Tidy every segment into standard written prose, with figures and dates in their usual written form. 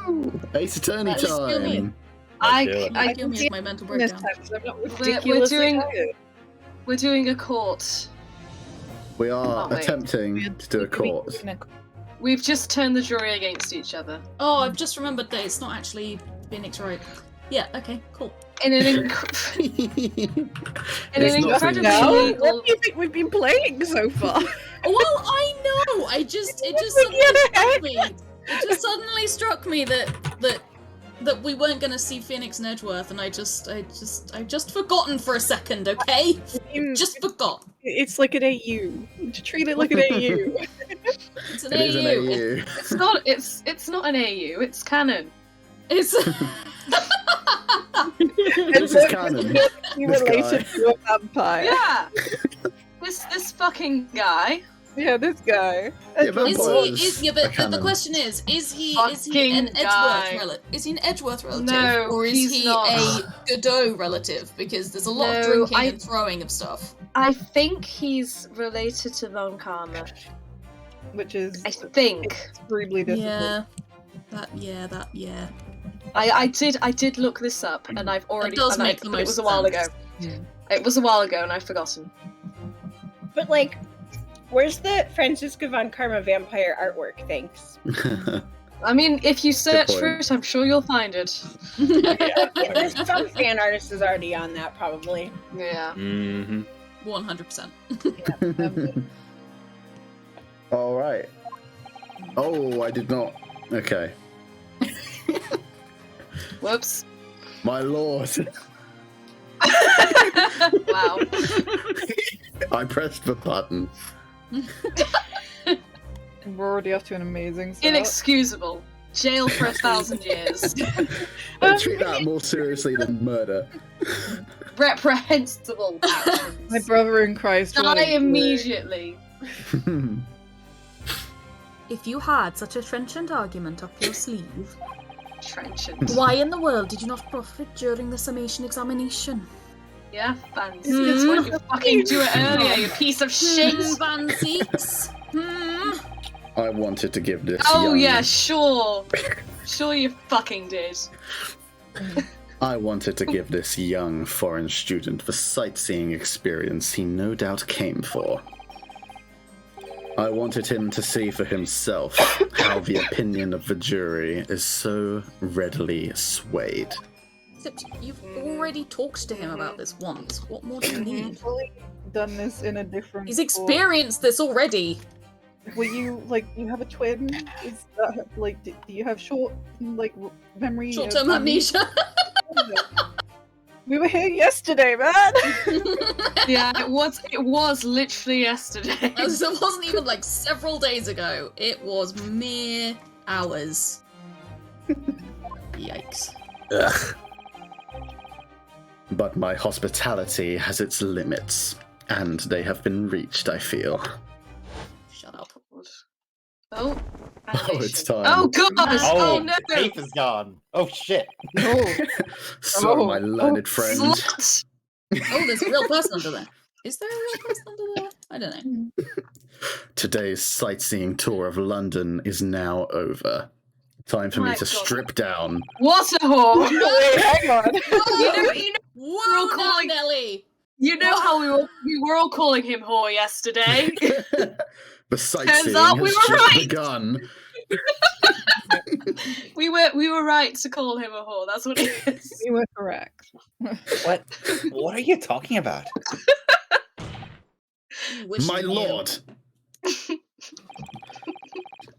Woo! Ace Attorney That just killed me. time! I Kill me with my mental This breakdown. time, 'cause I'm not ridiculously tired. We're doing a court. We are Oh, wait. attempting to do a court. We've just turned the jury against each other. Oh, I've just remembered that it's not actually Phoenix Wright. Yeah, okay, cool. In an, It's not incredibly No, illegal... what do you think we've been playing so far? Well, I know. It just suddenly struck me. It just suddenly struck me that we weren't going to see Phoenix and Edgeworth, and I just forgotten for a second. Okay, just forgot. It's like an AU. Treat it like an AU. It's an It is an AU. AU. It's not an AU, it's canon. It's This is canon. You This guy. related to a vampire. Yeah! This fucking guy. Yeah, this guy. Yeah, but- Is Vampires he? are But the canon. question is he Fucking an guy. Edgeworth relative? Is he an Edgeworth relative, No, or is he's he not. a Godot relative? Because there's a lot of No, drinking I- and throwing of stuff. I think he's related to Von Karma. Which is I think. extremely difficult. Yeah. I did look this up, and I've already. does and make the but it most was a while ago. sense. It was a while ago, and I've forgotten. But like, where's the Franziska von Karma vampire artwork? Thanks. I mean, if you search point. for it, I'm sure you'll find it. There's some fan artist is already on that, probably. Yeah. Mm-hmm. 100%. All right. Oh, I did not. Okay. Whoops. My lord. Wow. I pressed the button. We're already off to an amazing start. Inexcusable. Jail for 1,000 years. I treat that more seriously than murder. Reprehensible actions. My brother in Christ. Die like, immediately. If you had such a trenchant argument up your sleeve, Trenchant. why in the world did you not profit during the summation examination? Yeah, fancy. That's why you fucking do it earlier, you piece of shit. Van Seeks. I wanted to give this Oh young... yeah, sure. Sure you fucking did. I wanted to give this young foreign student the sightseeing experience he no doubt came for. I wanted him to see for himself how the opinion of the jury is so readily swayed. Except you've already talked to him about this once. What more do you need? You've probably done this in a different. He's experienced this already. Were you like you have a twin? Is that like do you have short like memory? Short-term amnesia. We were here yesterday, man. Yeah, it was literally yesterday. It wasn't even like several days ago. It was mere hours. Yikes. Ugh. But my hospitality has its limits, and they have been reached, I feel. Shut up. Oh. Oh, it's time. Oh god! Oh, no! The tape is gone. Oh shit. So, my learned friend. Slut! Oh, there's a real person under there. Is there a real person under there? I don't know. Today's sightseeing tour of London is now over. Time for me My to God. strip down. What a whore! Wait, hang on. You know Whoa, all now, calling- Nelly! you know how we were all calling him whore yesterday. The sightseeing out we has were just right. begun. we were right to call him a whore. That's what it is. You were correct. What? What are you talking about? Wish My you knew. lord!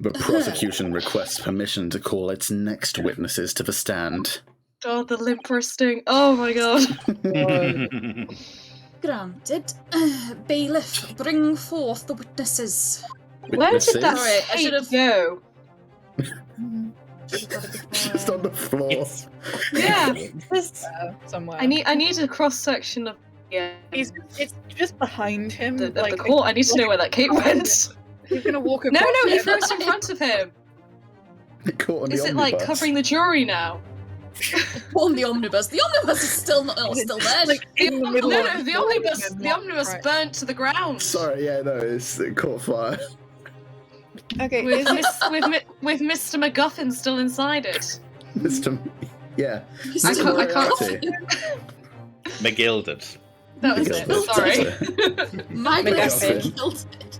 The prosecution requests permission to call its next witnesses to the stand. Oh, the lip wristing. Oh my god. Granted. Bailiff, bring forth the witnesses. Where did that Witnesses? Sorry, I tape should've- go? Just on the floor. It's- Yeah. Somewhere. I need a cross section of It's just behind him. the like court. I need to know where that cape went. he's gonna walk No, across. he it. threw it in front of him. Caught on Is the it like omnibus. covering the jury now? On the omnibus. The omnibus is still not still there. Like in the middle. No, of the omnibus. and The not omnibus right. burnt to the ground. Sorry, yeah, no, it caught fire. Okay, With, is it... with Mr. MacGuffin still inside it. Mr. Yeah. I Mr. can't- Moriarty. McGilded. That was Gilded, it. Sorry. My lips MacGuffin. gilded.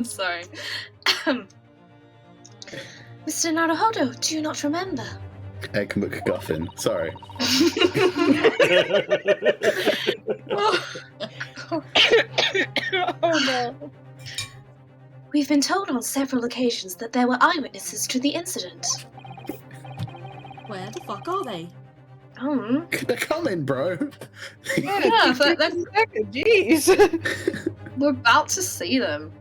Sorry. Mr. Naruhodo, do you not remember? Egg McGuffin. Sorry. Oh no. We've been told on several occasions that there were eyewitnesses to the incident. Where the fuck are they? They're coming, bro. Yeah, but Jeez. we're about to see them.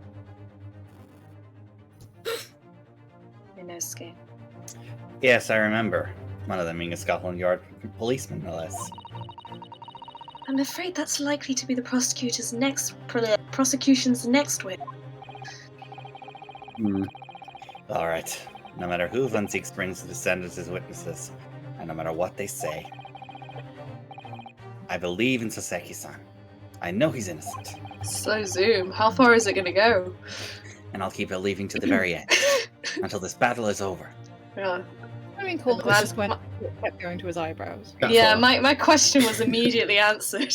Inosuke. Yes, I remember. One of them being a Scotland Yard policeman, no less. I'm afraid that's likely to be the prosecution's next win. Alright. No matter who Van Zieks brings to the standards as witnesses, and no matter what they say, I believe in Soseki-san. I know he's innocent. So Zoom, how far is it gonna go? And I'll keep believing to the very end. Until this battle is over. Yeah. I mean, Cole Glad- just kept going to his eyebrows. That's Yeah, all. my question was immediately answered.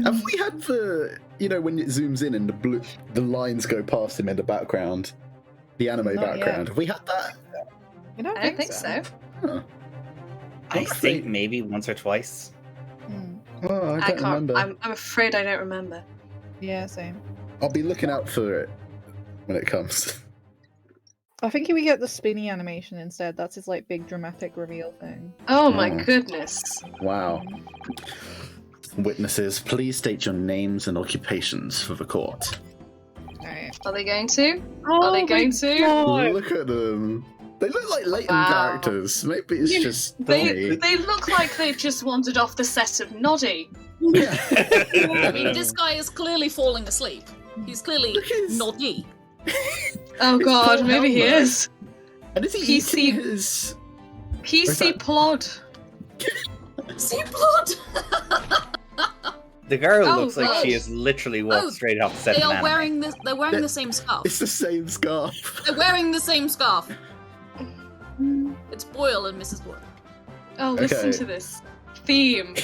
Have we had the, when it zooms in and the lines go past him in the background, the anime Not background? yet. Have we had that? I don't I don't think so. Huh. I think maybe once or twice. Oh, I don't remember. I'm afraid I don't remember. Yeah, same. I'll be looking out for it when it comes. I think we get the spinny animation instead. That's his like big dramatic reveal thing. Oh my Oh. goodness. Wow. Witnesses, please state your names and occupations for the court. Alright. Are they going to? Oh Are they going to? Look at them. They look like latent Wow. characters. Maybe it's just They me. they look like they've just wandered off the set of Noddy. I mean, this guy is clearly falling asleep. He's clearly Look at his- noddy. Oh His god, poor maybe he helmet. is. And is he PC eating his... PC that- Plod. See blood. The girl Oh, looks like gosh. she has literally walked Oh, straight off the set They of an are anime. wearing this. They're wearing the same scarf. It's the same scarf. They're wearing the same scarf. It's Boyle and Mrs. Boyle. Oh, listen Okay. to this theme.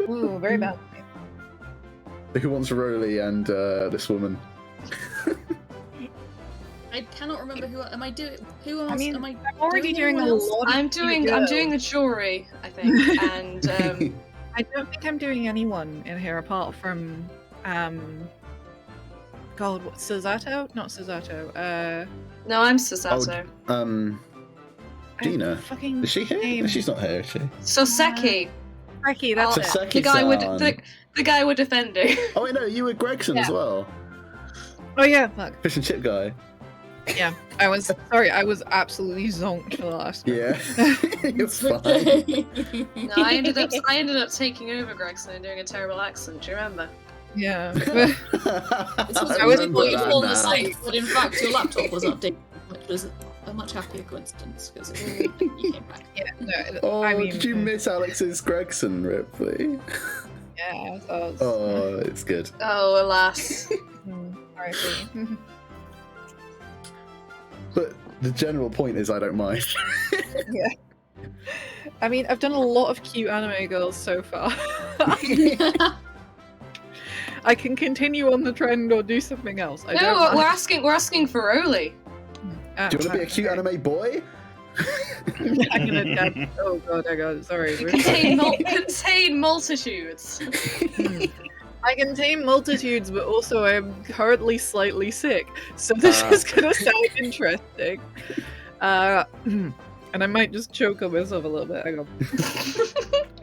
Ooh, very bad. Who wants Roly and this woman? I cannot remember who. Am I doing? Who else? I mean, am I I'm already doing a anyone else? lot of I'm doing the jury, I think, and I don't think I'm doing anyone in here apart from God, what Susato? Not Susato. no, I'm Susato. Gina. Fucking Is she here? name. She's not here, is she? Soseki, Frankie, that's Oh, it. Soseki-san. the guy we're defending. Oh wait, no, you were Gregson as Yeah. well. Oh yeah, fuck. Fish and chip guy. Yeah, I was sorry. I was absolutely zonked for the last. Yeah. It's fine. No, I ended up taking over Gregson and doing a terrible accent. Do you remember? Yeah. This was I I was remember thought you'd that fallen now. asleep, but in fact your laptop was updated, which was a much happier coincidence because you came back. Yeah, no, Oh, I mean, did you miss Alex's Gregson, Ripley? Yeah, so I was, Oh, it's good. Oh, alas. R.I.P. But the general point is I don't mind. I mean, I've done a lot of cute anime girls so far. I can continue on the trend or do something else. I No, don't we're asking for Roly. Do you want to be a cute anime boy? I'm gonna. Oh god, sorry. Contain multitudes. I contain multitudes, but also I'm currently slightly sick, so this is gonna sound interesting. And I might just choke on myself a little bit. Hang on.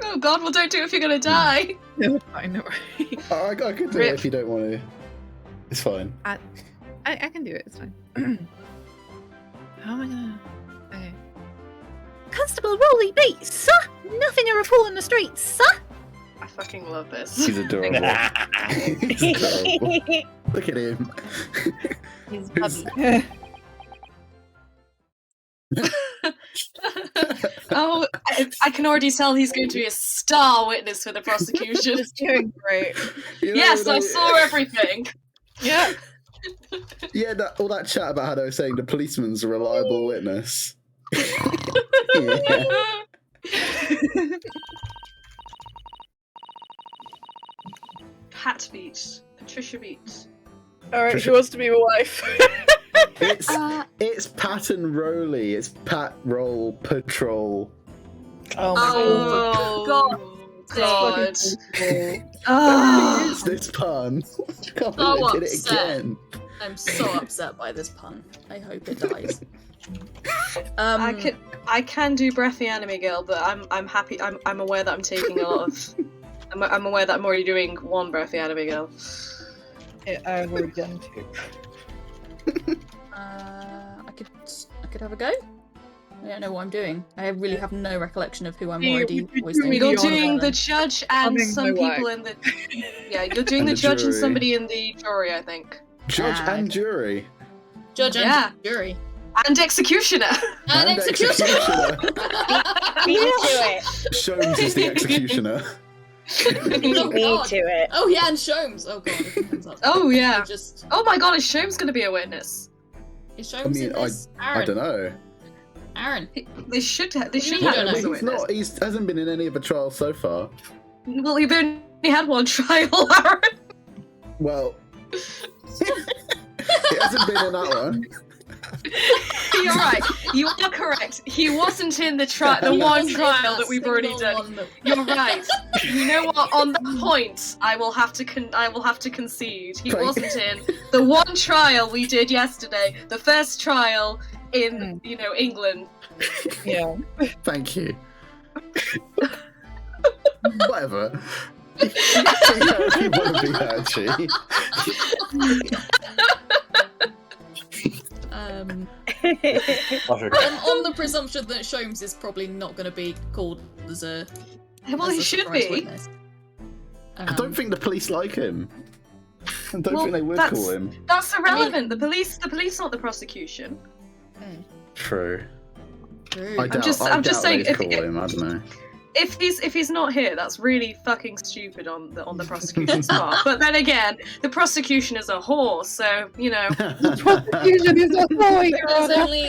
Oh god, well don't do it if you're gonna die. No, it's fine, don't worry. I could do Rip. it if you don't want to. It's fine. I can do it, it's fine. How am I gonna... Okay. Constable Rolly Bates, sir! Nothing to report on the streets, sir! I fucking love this. He's adorable. He's adorable. Look at him. He's Who's- puppy. Oh, I can already tell he's going to be a star witness for the prosecution. It's doing great. You know, Yes, I they- saw everything. Yeah. Yeah, all that chat about how they were saying the policeman's a reliable witness. Yeah. Pat Beach. Patricia Beach. Alright, who wants to be my wife? It's Pat and Rolly. It's Pat Roll Patrol. Oh my God. It's this pun. Can't So believe I did it upset. again. I'm so upset by this pun. I hope it dies. I can do Breathy Anime Girl, but I'm happy. I'm aware that I'm taking a lot of. I'm aware that I'm already doing one Breathy Anime Girl. Yeah, I've already done 2. I could have a go. I don't know what I'm doing. I really have no recollection of who I'm already voicing. You're doing the judge and Having some my people in the. Yeah, you're doing And the the judge and jury. somebody in the jury, I think. Judge Ah, and okay. jury. Judge and Yeah. jury. And executioner. And executioner! Beat to it. Sholmes is the executioner. Oh, Beat God. to it. Oh yeah, and Sholmes. Oh god, if it comes up. Oh yeah. Just Oh my God, is Sholmes gonna be a witness? is Sholmes I mean, in this? Aaron. I don't know. Aaron. They should have. They What do you should mean have you him don't as a know? He's witness. not. He hasn't been in any of the trials so far. Well, you've only had one trial, Aaron. Well, he hasn't been in that one. You're right. You are correct. He wasn't in the He one was in trial that we've already single done. one that- You're right. You know what? On that point, I will have to concede. He Thank- wasn't in the one trial we did yesterday. The first trial in England. Yeah. Thank you. Whatever. You want to be Archie. on the presumption that Sholmes is probably not going to be called as a. Well, as he a should surprise be. witness. I don't think the police like him. I don't Well, think they would that's- call him. That's irrelevant. The police, not the prosecution. True. True. I doubt, just- I I'm just doubt saying, they'd if- call him. I don't know. If he's not here, that's really fucking stupid on the prosecution's part. But then again, the prosecution is a whore, so Prosecution is a boy.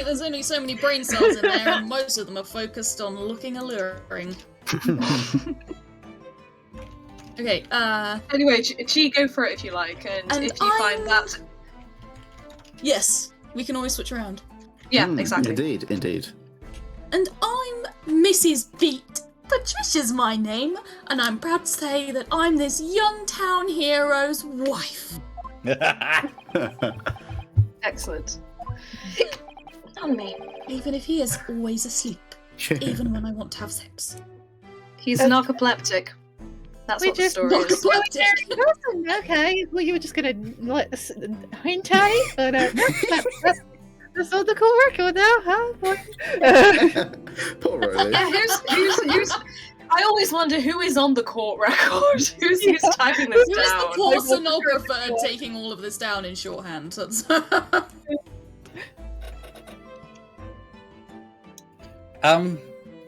There's only so many brain cells in there, and most of them are focused on looking alluring. Okay, Anyway, Chi, go for it if you like, and And if you find that, yes, we can always switch around. yeah, exactly. Indeed. And I'm Mrs. Beat. Patricia's my name, and I'm proud to say that I'm this young town hero's wife. Excellent. On me. Even if he is always asleep, even when I want to have sex. He's narcoleptic. That's We what the just- story is. Narcoleptic. Okay, well, you were just gonna let us hint at it, but that's on the call record now, huh? Poor Rolly. Yeah, who's? I always wonder who is on the court record. Who's typing this Who is down? the poor sonographer taking all of this down in shorthand? That's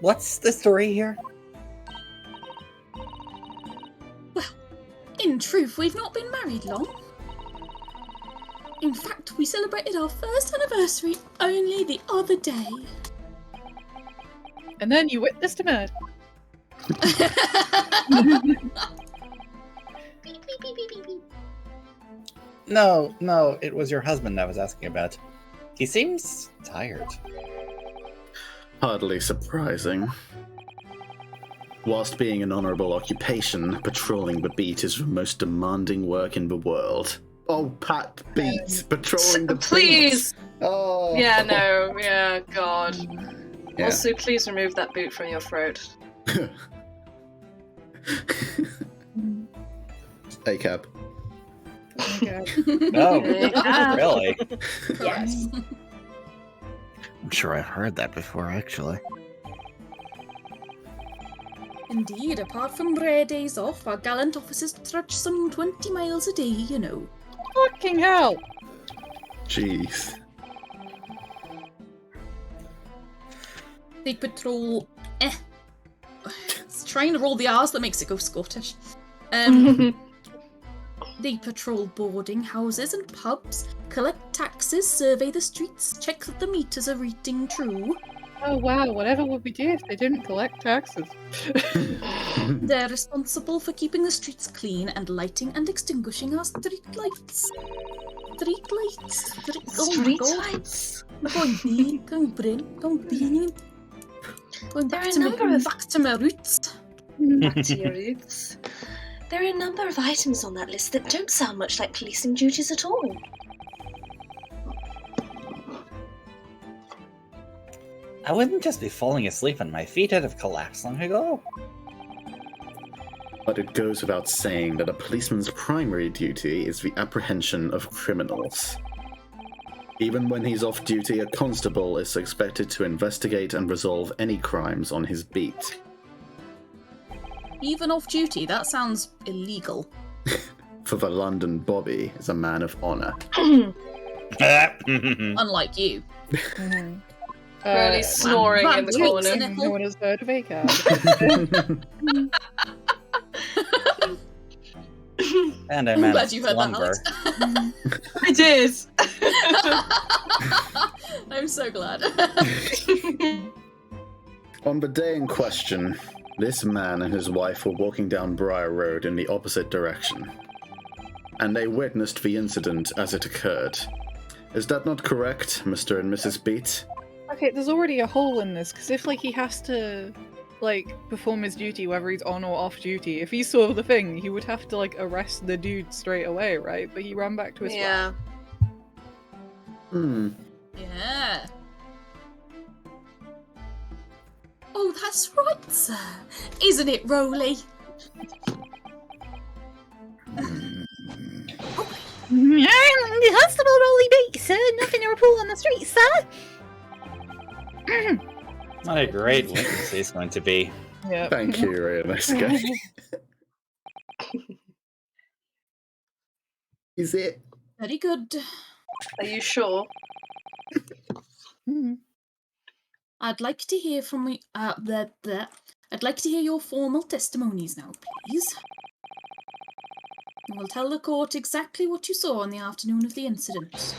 What's the story here? In truth, we've not been married long. In fact, we celebrated our first anniversary only the other day. And then you witnessed a murder. No, it was your husband I was asking about. He seems tired. Hardly surprising. Whilst being an honourable occupation, patrolling the beat is the most demanding work in the world. Oh, Pat Beat, patrolling the Please. beat. Oh. Yeah, no, yeah, God. Yeah. Also, please remove that boot from your throat. ACAB. No, Yeah. really? Yes. I'm sure I've heard that before, actually. Indeed, apart from rare days off, our gallant officers trudge some 20 miles a day, you know. Fucking hell! Jeez. They patrol. It's trying to roll the R's that makes it go Scottish. They They patrol boarding houses and pubs, collect taxes, survey the streets, check that the meters are reading true. Oh wow, whatever would we do if they didn't collect taxes? They're responsible for keeping the streets clean and lighting and extinguishing our street lights. Street lights. Street lights. Going back to my roots. Back to your roots. There are a number of items on that list that don't sound much like policing duties at all. I wouldn't just be falling asleep on my feet. I'd have collapsed long ago. But it goes without saying that a policeman's primary duty is the apprehension of criminals. Even when he's off duty, a constable is expected to investigate and resolve any crimes on his beat. Even off duty, that sounds illegal. For the London Bobby is a man of honour. Unlike you. Really snoring in the corner. No one has heard of ACAB. And I I'm glad managed you to heard that, slumber. Alex. I did. I'm so glad. On the day in question, this man and his wife were walking down Briar Road in the opposite direction, and they witnessed the incident as it occurred. Is that not correct, Mr. and Mrs. Beat? Okay, there's already a hole in this, because if, like, he has to, like, perform his duty, whether he's on or off duty, if he saw the thing, he would have to, like, arrest the dude straight away, right? But he ran back to his flat. Yeah. Oh, that's right, sir. Isn't it, Rowley? Constable Rolly Beat, sir. Nothing to report on the street, sir. What a great witness he's going to be. Yeah. Thank you, Rhea. Nice guy. Is it? Very good. Are you sure? I'd like to hear from you. I'd like to hear your formal testimonies now, please. You will tell the court exactly what you saw on the afternoon of the incident.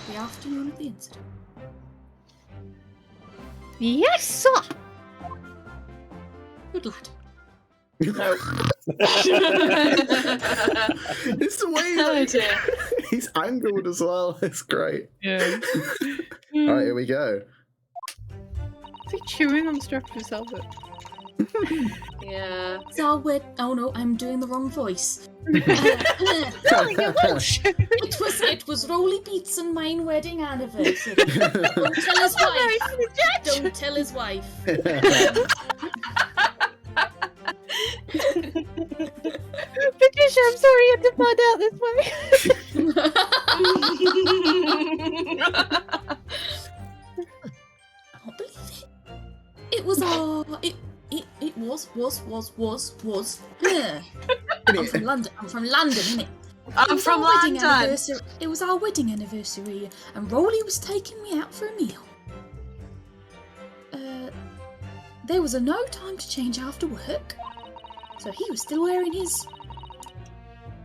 Yes, sir. Good lad. No. It's the way he's angled as well. It's great. Yeah. Alright, here we go. Is he chewing on the strap of his helmet? Yeah. It's our oh no, I'm doing the wrong voice. It was Rolly Beats and mine wedding anniversary. Don't tell his wife. Don't tell his wife. Patricia, I'm sorry you had to find out this way. I don't believe it. It was our. It was. I'm from London, innit? I'm from London. It was our wedding anniversary, and Rolly was taking me out for a meal. There was no time to change after work, so he was still wearing his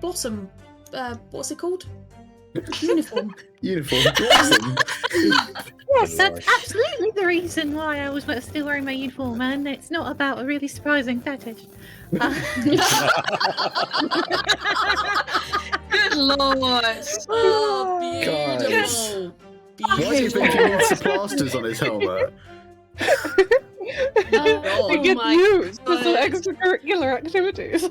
blossom. What's it called? Uniform. Blossom. Yes, that's absolutely the reason why I was still wearing my uniform, and it's not about a really surprising fetish. Good lord. Oh, beautiful. Why do you think he needs the plasters on his helmet? They get used for some extracurricular activities.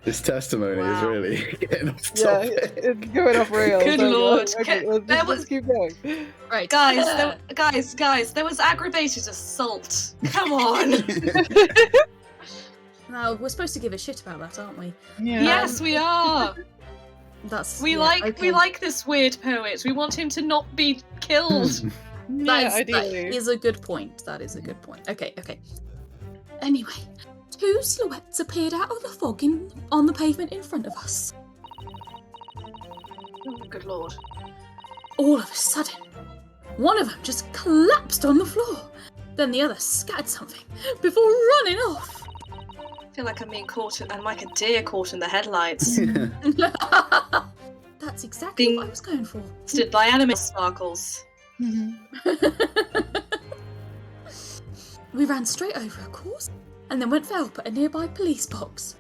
This testimony is really getting off topic. It's going off rails. Good lord. Okay, let's keep going. Right, Guys, there was aggravated assault. Come on. Now we're supposed to give a shit about that, aren't we? Yeah. Yes, we are. We like this weird poet. We want him to not be killed. That Ideally. is a good point. Okay. Anyway, two silhouettes appeared out of the fog on the pavement in front of us. Oh, good lord. All of a sudden, one of them just collapsed on the floor. Then the other scattered something before running off. feel like I'm like a deer caught in the headlights. That's exactly what I was going for. Stood by anime sparkles. We ran straight over, of course, and then went for help at a nearby police box.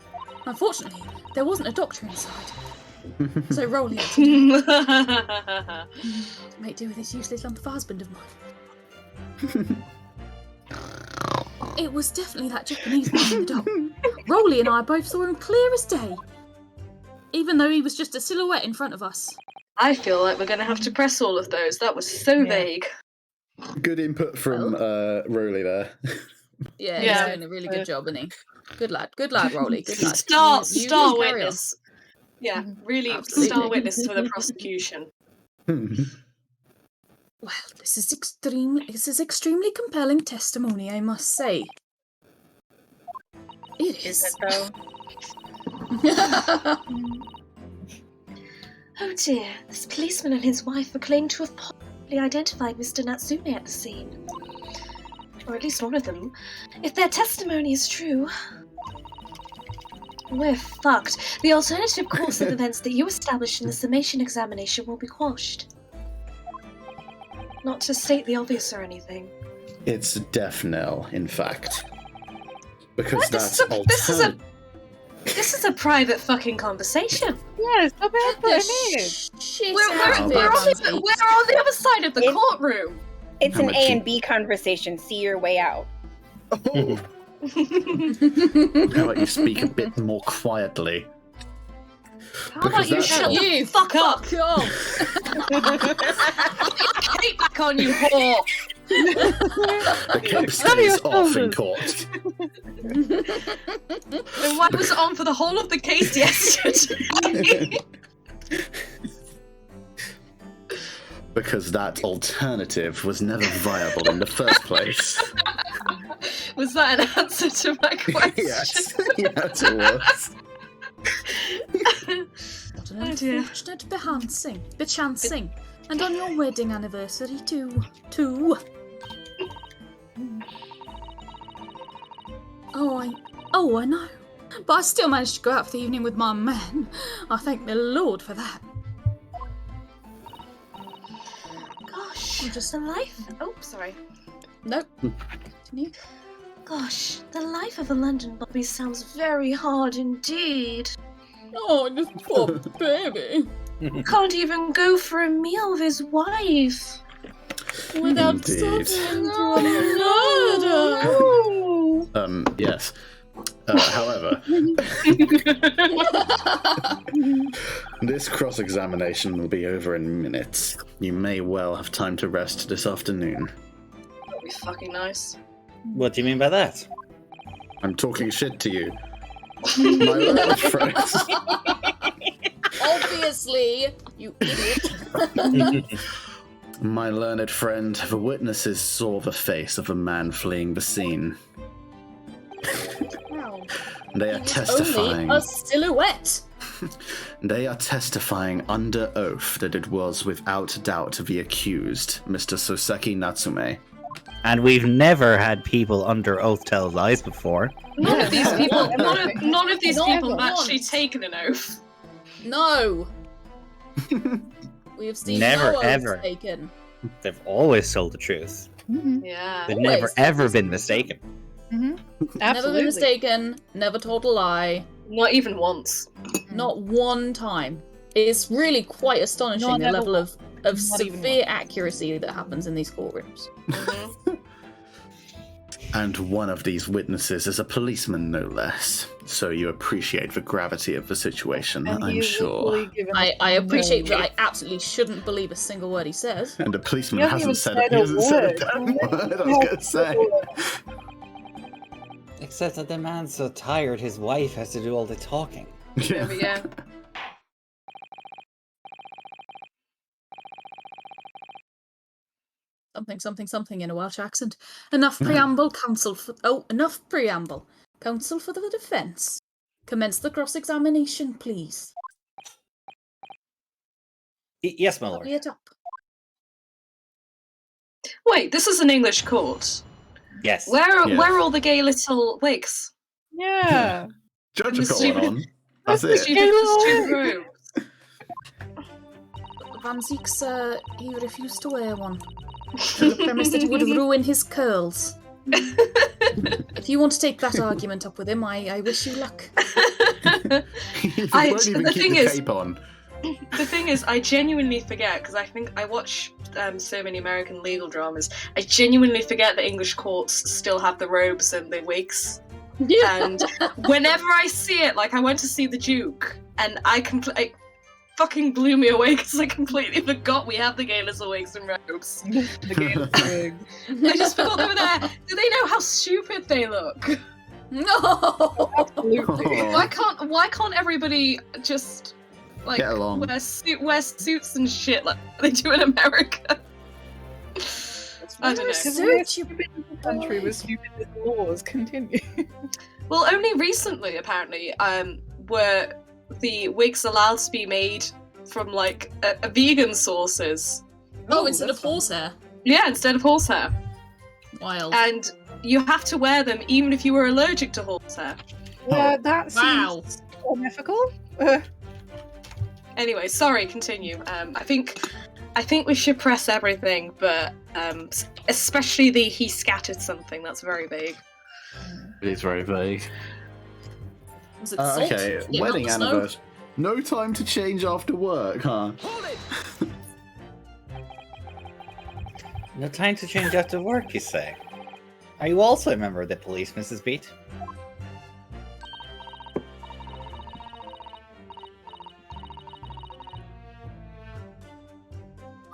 Unfortunately, there wasn't a doctor inside. So Rolly had to make do with this useless lump of husband of mine. It was definitely that Japanese man in the dock. Rolly and I both saw him clear as day, even though he was just a silhouette in front of us. I feel like we're going to have to press all of those. That was so vague. Good input from Rolly there. Yeah, he's doing a really good job, isn't he? Good lad, Rolly. Good lad. Star carry witness. Yeah, really Absolutely. star witness for the prosecution. Well, this is extremely compelling testimony, I must say. It is. though? Oh dear, this policeman and his wife were claimed to have possibly identified Mr. Natsume at the scene. Or at least one of them. If their testimony is true, we're fucked. The alternative course of events that you established in the summation examination will be quashed. Not to state the obvious or anything. It's death knell, in fact. Because What? This is a private fucking conversation. Yeah, stop it. We're on the other side of the courtroom. It's How an much A you- and B conversation. See your way out. Oh. How about you speak a bit more quietly? How about you shut the fuck up? Cape back on, you whore! The cape stays off in court. And why was it on for the whole of the case yesterday? Because that alternative was never viable in the first place. Was that an answer to my question? Yes, yes, it was. What an Oh dear. unfortunate bechancing. And on your wedding anniversary too. Oh, I know. But I still managed to go out for the evening with my man. I thank the Lord for that. Gosh, just the life. Oh, sorry. Nope. Continue. Gosh, the life of a London Bobby sounds very hard indeed. Oh, this poor baby. Can't even go for a meal with his wife. Without Indeed. suffering through a murder. Yes. However, this cross-examination will be over in minutes. You may well have time to rest this afternoon. That'd be fucking nice. What do you mean by that? I'm talking shit to you. My learned friends. Obviously, you idiot. My learned friend, the witnesses saw the face of a man fleeing the scene. Wow. They are Only testifying. a silhouette. They are testifying under oath that it was without doubt the accused, Mr. Soseki Natsume. And we've never had people under oath tell lies before. None of these people Not have actually once. taken an oath. No. We have seen Never, no oaths ever. taken. They've always told the truth. Yeah. They've Always. never ever been mistaken. Never been mistaken. Never told a lie. Not even once. Not one time. It's really quite astonishing No, the never level of Not even severe accuracy that happens in these courtrooms. Mhm. And one of these witnesses is a policeman, no less. So you appreciate the gravity of the situation, And I'm you sure. literally given I appreciate no- that I absolutely shouldn't believe a single word he says. And the policeman You haven't hasn't even said, he hasn't said a word. bad word, I was going to say. Except that the man's so tired his wife has to do all the talking. There we go. Something in a Welsh accent. Enough preamble, counsel for the defence. Commence the cross-examination, please. Yes, my lord. Hurry it up. Wait, this is an English court. Yes. Where Yeah. are all the gay little wigs? Yeah. Judge And has the got one on. That's The it. student robes. Van Zeek's, he refused to wear one. On the premise that it would ruin his curls. If you want to take that argument up with him, I wish you luck. He won't even keep the cape on. The thing is, I genuinely forget, because I think I watch so many American legal dramas, I genuinely forget that English courts still have the robes and the wigs. Yeah. And whenever I see it, like I went to see The Duke, and it fucking blew me away because I completely forgot we have the galas wigs and robes. The game big. I just forgot they were there. Do they know how stupid they look? No. Absolutely. Why can't everybody just like Get along. wear suits and shit like they do in America? I don't know. Suit, you Country with stupid laws continue. Well, only recently, apparently, were the wigs allowed to be made from like a vegan sources. Oh, instead that's of horsehair. Yeah, instead of horsehair, Wild. and you have to wear them even if you were allergic to horsehair. Yeah, that Wow. seems unethical. Anyway, sorry. Continue. I think we should press everything, but especially the he scattered something. That's very vague. It is very vague. Was it salt? Okay, Yeah, wedding not the snow. anniversary. No time to change after work, huh? No time to change after work, you say? Are you also a member of the police, Mrs. Beat?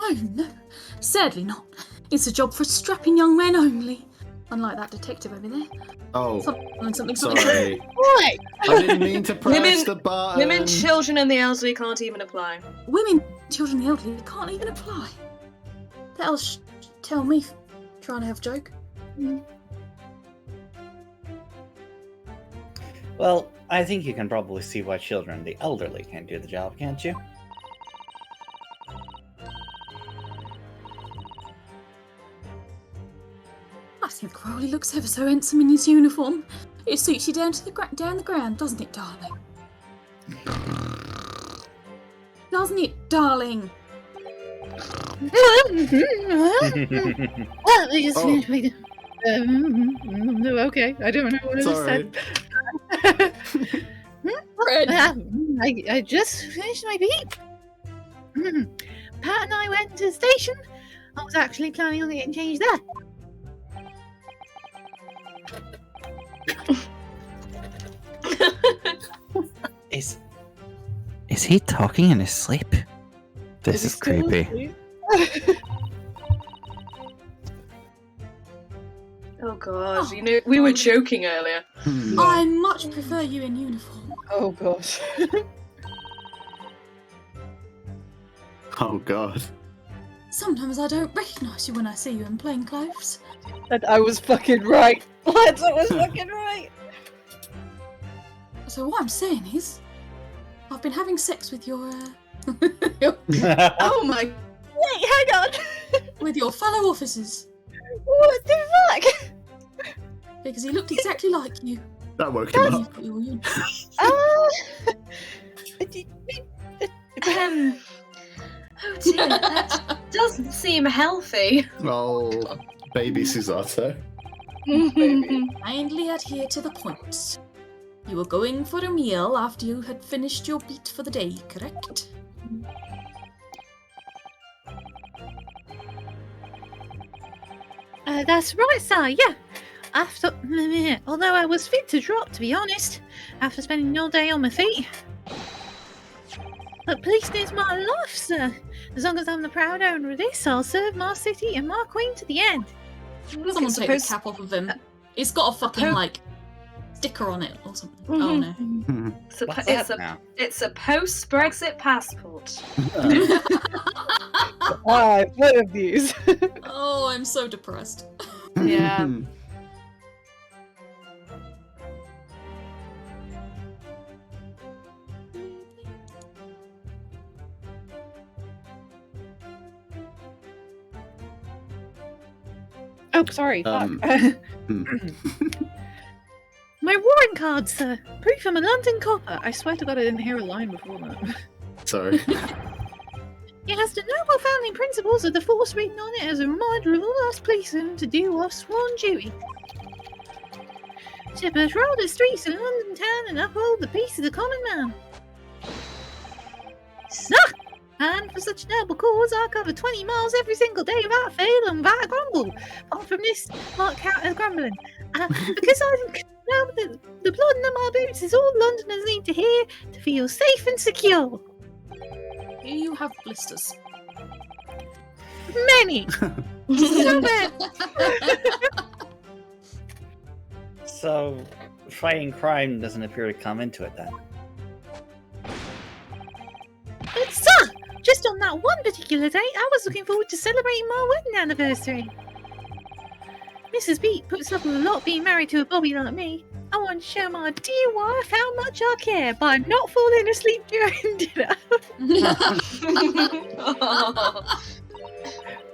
Oh no, sadly not. It's a job for strapping young men only. Unlike that detective over there. Oh, Something. sorry. Boy! I didn't mean to press Women- the button. Women, children, and the elderly can't even apply. Women, children, the elderly can't even apply. That'll tell me trying to have a joke. Well, I think you can probably see why children and the elderly can't do the job, can't you? I think Crowley looks ever so handsome in his uniform. It suits you down to the down the ground, doesn't it, darling? Doesn't it, darling? Well, we just Oh. finished with. Okay, I don't know what I just Sorry. said. Fred. I just finished my beat. Pat and I went to the station. I was actually planning on getting changed there. Is he talking in his sleep? This is creepy. Oh god, you know, we were joking earlier. I much prefer you in uniform. Oh gosh. Oh god. Sometimes I don't recognise you when I see you in plain clothes. And I was fucking right. Lads, I was fucking right. So what I'm saying is, I've been having sex with your Oh my! Wait, hang on. with your fellow officers What the fuck? because he looked exactly like you. That woke him up. You- Oh dear, that doesn't seem healthy. Oh, baby Susato. Kindly adhere to the point. You were going for a meal after you had finished your beat for the day, correct? That's right, sir, yeah. Although I was fit to drop, to be honest, after spending all day on my feet. But police is my life, sir. As long as I'm the proud owner of this, I'll serve my city and my queen to the end. Someone it's take the supposed- cap off of him. It's got a fucking, like, sticker on it or something. Oh no. It's a post-Brexit passport. I've heard of these. Oh, I'm so depressed. Yeah. Oh, sorry. Um, Fuck. My warrant card, sir. Proof I'm a London copper. I swear to God I didn't hear a line before that. Sorry. It has the noble founding principles of the force written on it as a reminder of all us policemen to do our sworn duty. To patrol the streets of London town and uphold the peace of the common man. Sir! And for such a noble cause, I cover 20 miles every single day without fail and without a grumble. Apart from this, might count as grumbling. Because I know that the blood in my boots is all Londoners need to hear to feel safe and secure. Do you have blisters? Many! So many! So, fighting crime doesn't appear to come into it then. But sir, just on that one particular day, I was looking forward to celebrating my wedding anniversary. Mrs. Beat puts up with a lot being married to a bobby like me. I want to show my dear wife how much I care by not falling asleep during dinner.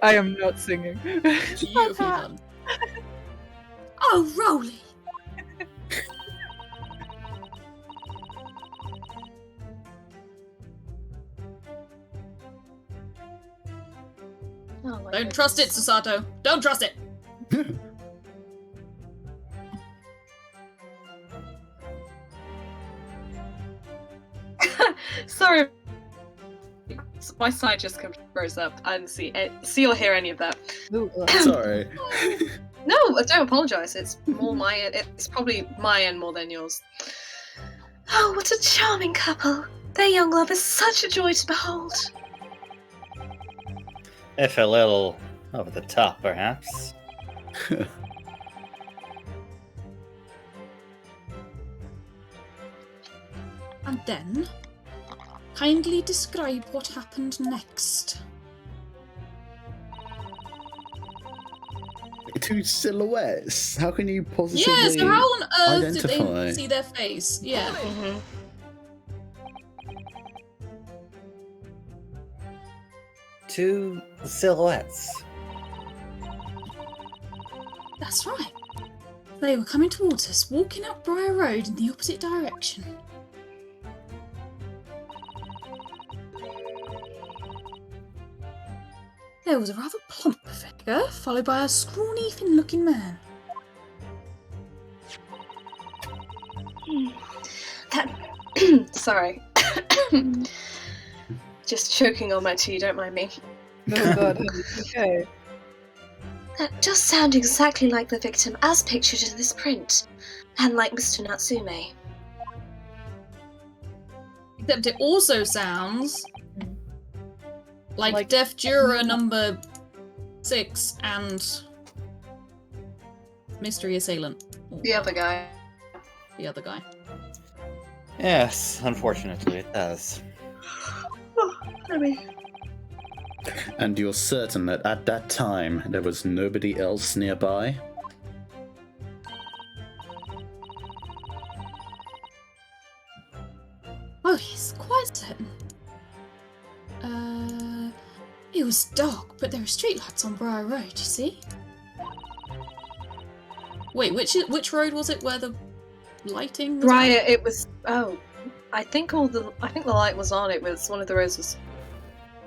I am not singing. Beautiful done. Oh, Rowley! Oh my Don't goodness. trust it, Susato. Don't trust it. Sorry. My side just froze up. I didn't see or hear any of that. Sorry. No, don't apologise. It's more my end. It's probably my end more than yours. Oh, what a charming couple. Their young love is such a joy to behold. If a little over the top, perhaps. And then, kindly describe what happened next. Two silhouettes. How can you possibly Yeah, so how on earth did identify? they see their face? Yeah. Mm-hmm. Two silhouettes. That's right. They were coming towards us, walking up Briar Road in the opposite direction. There was a rather plump figure, followed by a scrawny, thin-looking man. That. Sorry. Just choking on my tea, don't mind me. Oh god, okay. That does sound exactly like the victim as pictured in this print, and like Mr. Natsume. Except it also sounds like Deaf Juror number 6 and Mystery Assailant. The other guy. The other guy. Yes, unfortunately it does. Oh, I mean, And you're certain that at that time there was nobody else nearby? Oh yes, quite certain. It was dark, but there were streetlights on Briar Road, you see? Wait, which road was it where the lighting was Briar, it was. Oh, I think the light was on. It was one of the roads. Was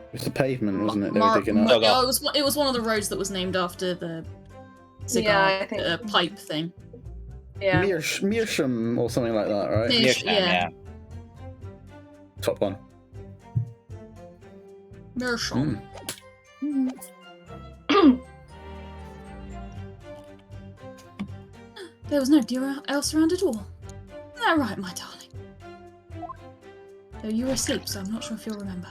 It was the pavement, wasn't it? They Mar- were digging up. Oh, it was one of the roads that was named after the cigar Yeah, I think- pipe thing. yeah. Meersham or something like that, right? Mish, yeah. Top one. Meerschaum. There was nobody else around at all. Isn't that right, my darling? Though you were asleep, so I'm not sure if you'll remember.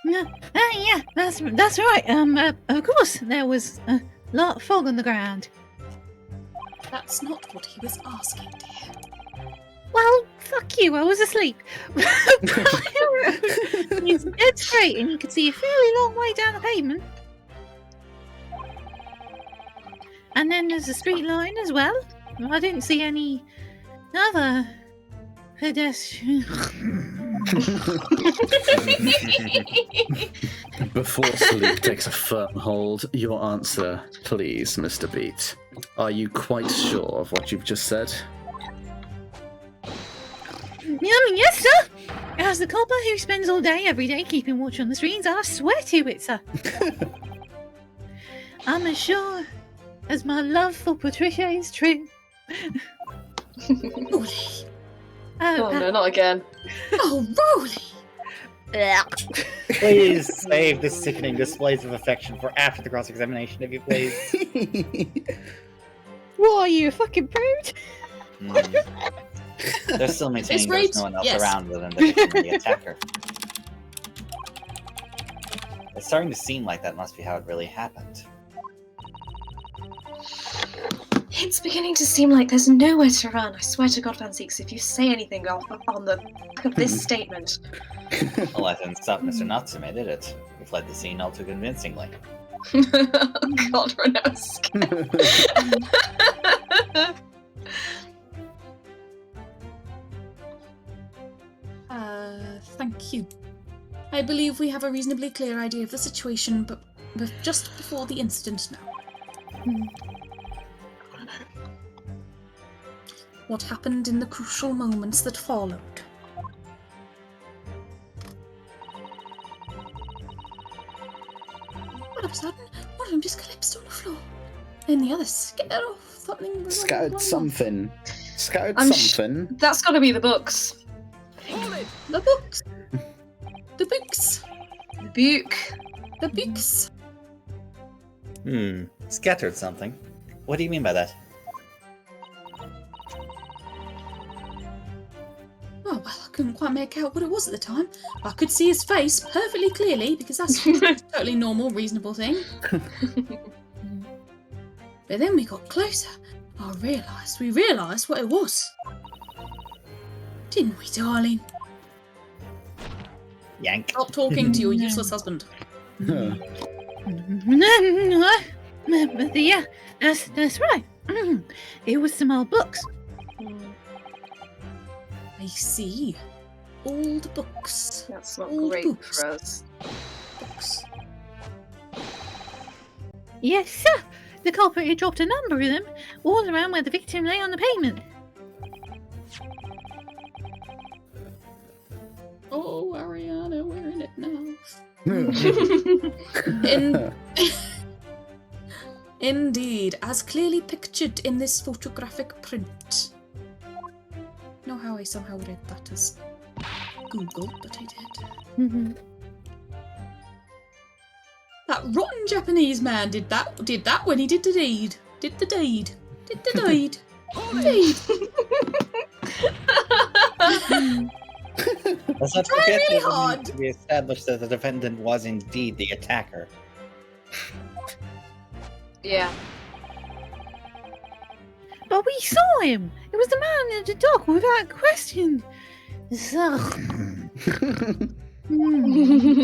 Yeah, that's right. Of course, there was a lot of fog on the ground. That's not what he was asking, dear. Well, fuck you, I was asleep. It's dead straight and you could see a fairly long way down the pavement. And then there's a street line as well. I didn't see any other pedestrian. Before sleep takes a firm hold, your answer, please, Mr. Beat. Are you quite sure of what you've just said? Yes, sir. As the copper who spends all day, every day, keeping watch on the streets, I swear to it, sir. I'm as sure as my love for Patricia is true. Rolly. Oh no, not again. Oh, Rolly. Please save the sickening displays of affection for after the cross-examination, if you please. What are you, a fucking prude? They're still maintaining This there's no one else yes. around other than the attacker. It's starting to seem like that must be how it really happened. It's beginning to seem like there's nowhere to run. I swear to God, Van Zeeks, if you say anything on the back of this statement. Well, that didn't stop Mr. Natsume, did it? We fled the scene all too convincingly. God, Natrasca. Thank you. I believe we have a reasonably clear idea of the situation, but just before the incident now. What happened in the crucial moments that followed? All of a sudden, one of them just collapsed on the floor. Then the other scattered off something. Scattered something. Scattered I'm something. That's got to be the books. The books. The books. The book. The books. Scattered something. What do you mean by that? Oh, well, I couldn't quite make out what it was at the time. I could see his face perfectly clearly, because that's a totally normal, reasonable thing. But then we got closer. We realised what it was. Didn't we, darling? Yank. Stop talking to your useless husband. Yeah, that's right. It was some old books. I see. Old books. That's not Old great books. for us. Books. Yes, sir. The culprit had dropped a number of them all around where the victim lay on the pavement. Oh, Ariana, we're in it now. Indeed, as clearly pictured in this photographic print. Know how I somehow read that as Google, but I did. That rotten Japanese man did that when he did the deed. Did the deed. Deed. Let's not Try forget really that hard. we established that the defendant was indeed the attacker. Yeah. But we saw him. It was the man in the dock without question. I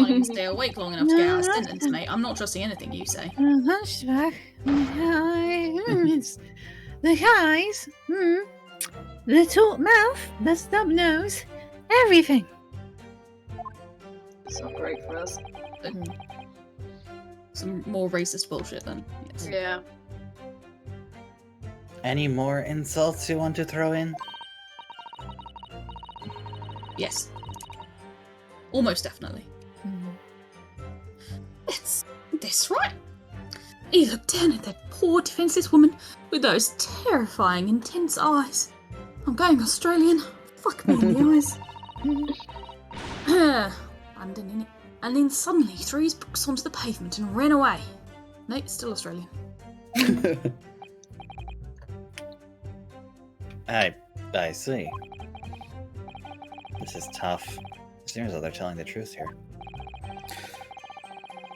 can stay awake long enough to get out a sentence, mate. I'm not trusting anything you say. Hunchback. The eyes. The taut mouth. The stub nose. Everything. It's not great for us. Some more racist bullshit then. Yes. Yeah. Any more insults you want to throw in? Yes. Almost definitely. That's right. He looked down at that poor defenseless woman with those terrifying, intense eyes. I'm going Australian. Fuck me in the eyes. Abandoning it. And then suddenly he threw his books onto the pavement and ran away. No, still Australian. I see. This is tough. It seems like they're telling the truth here.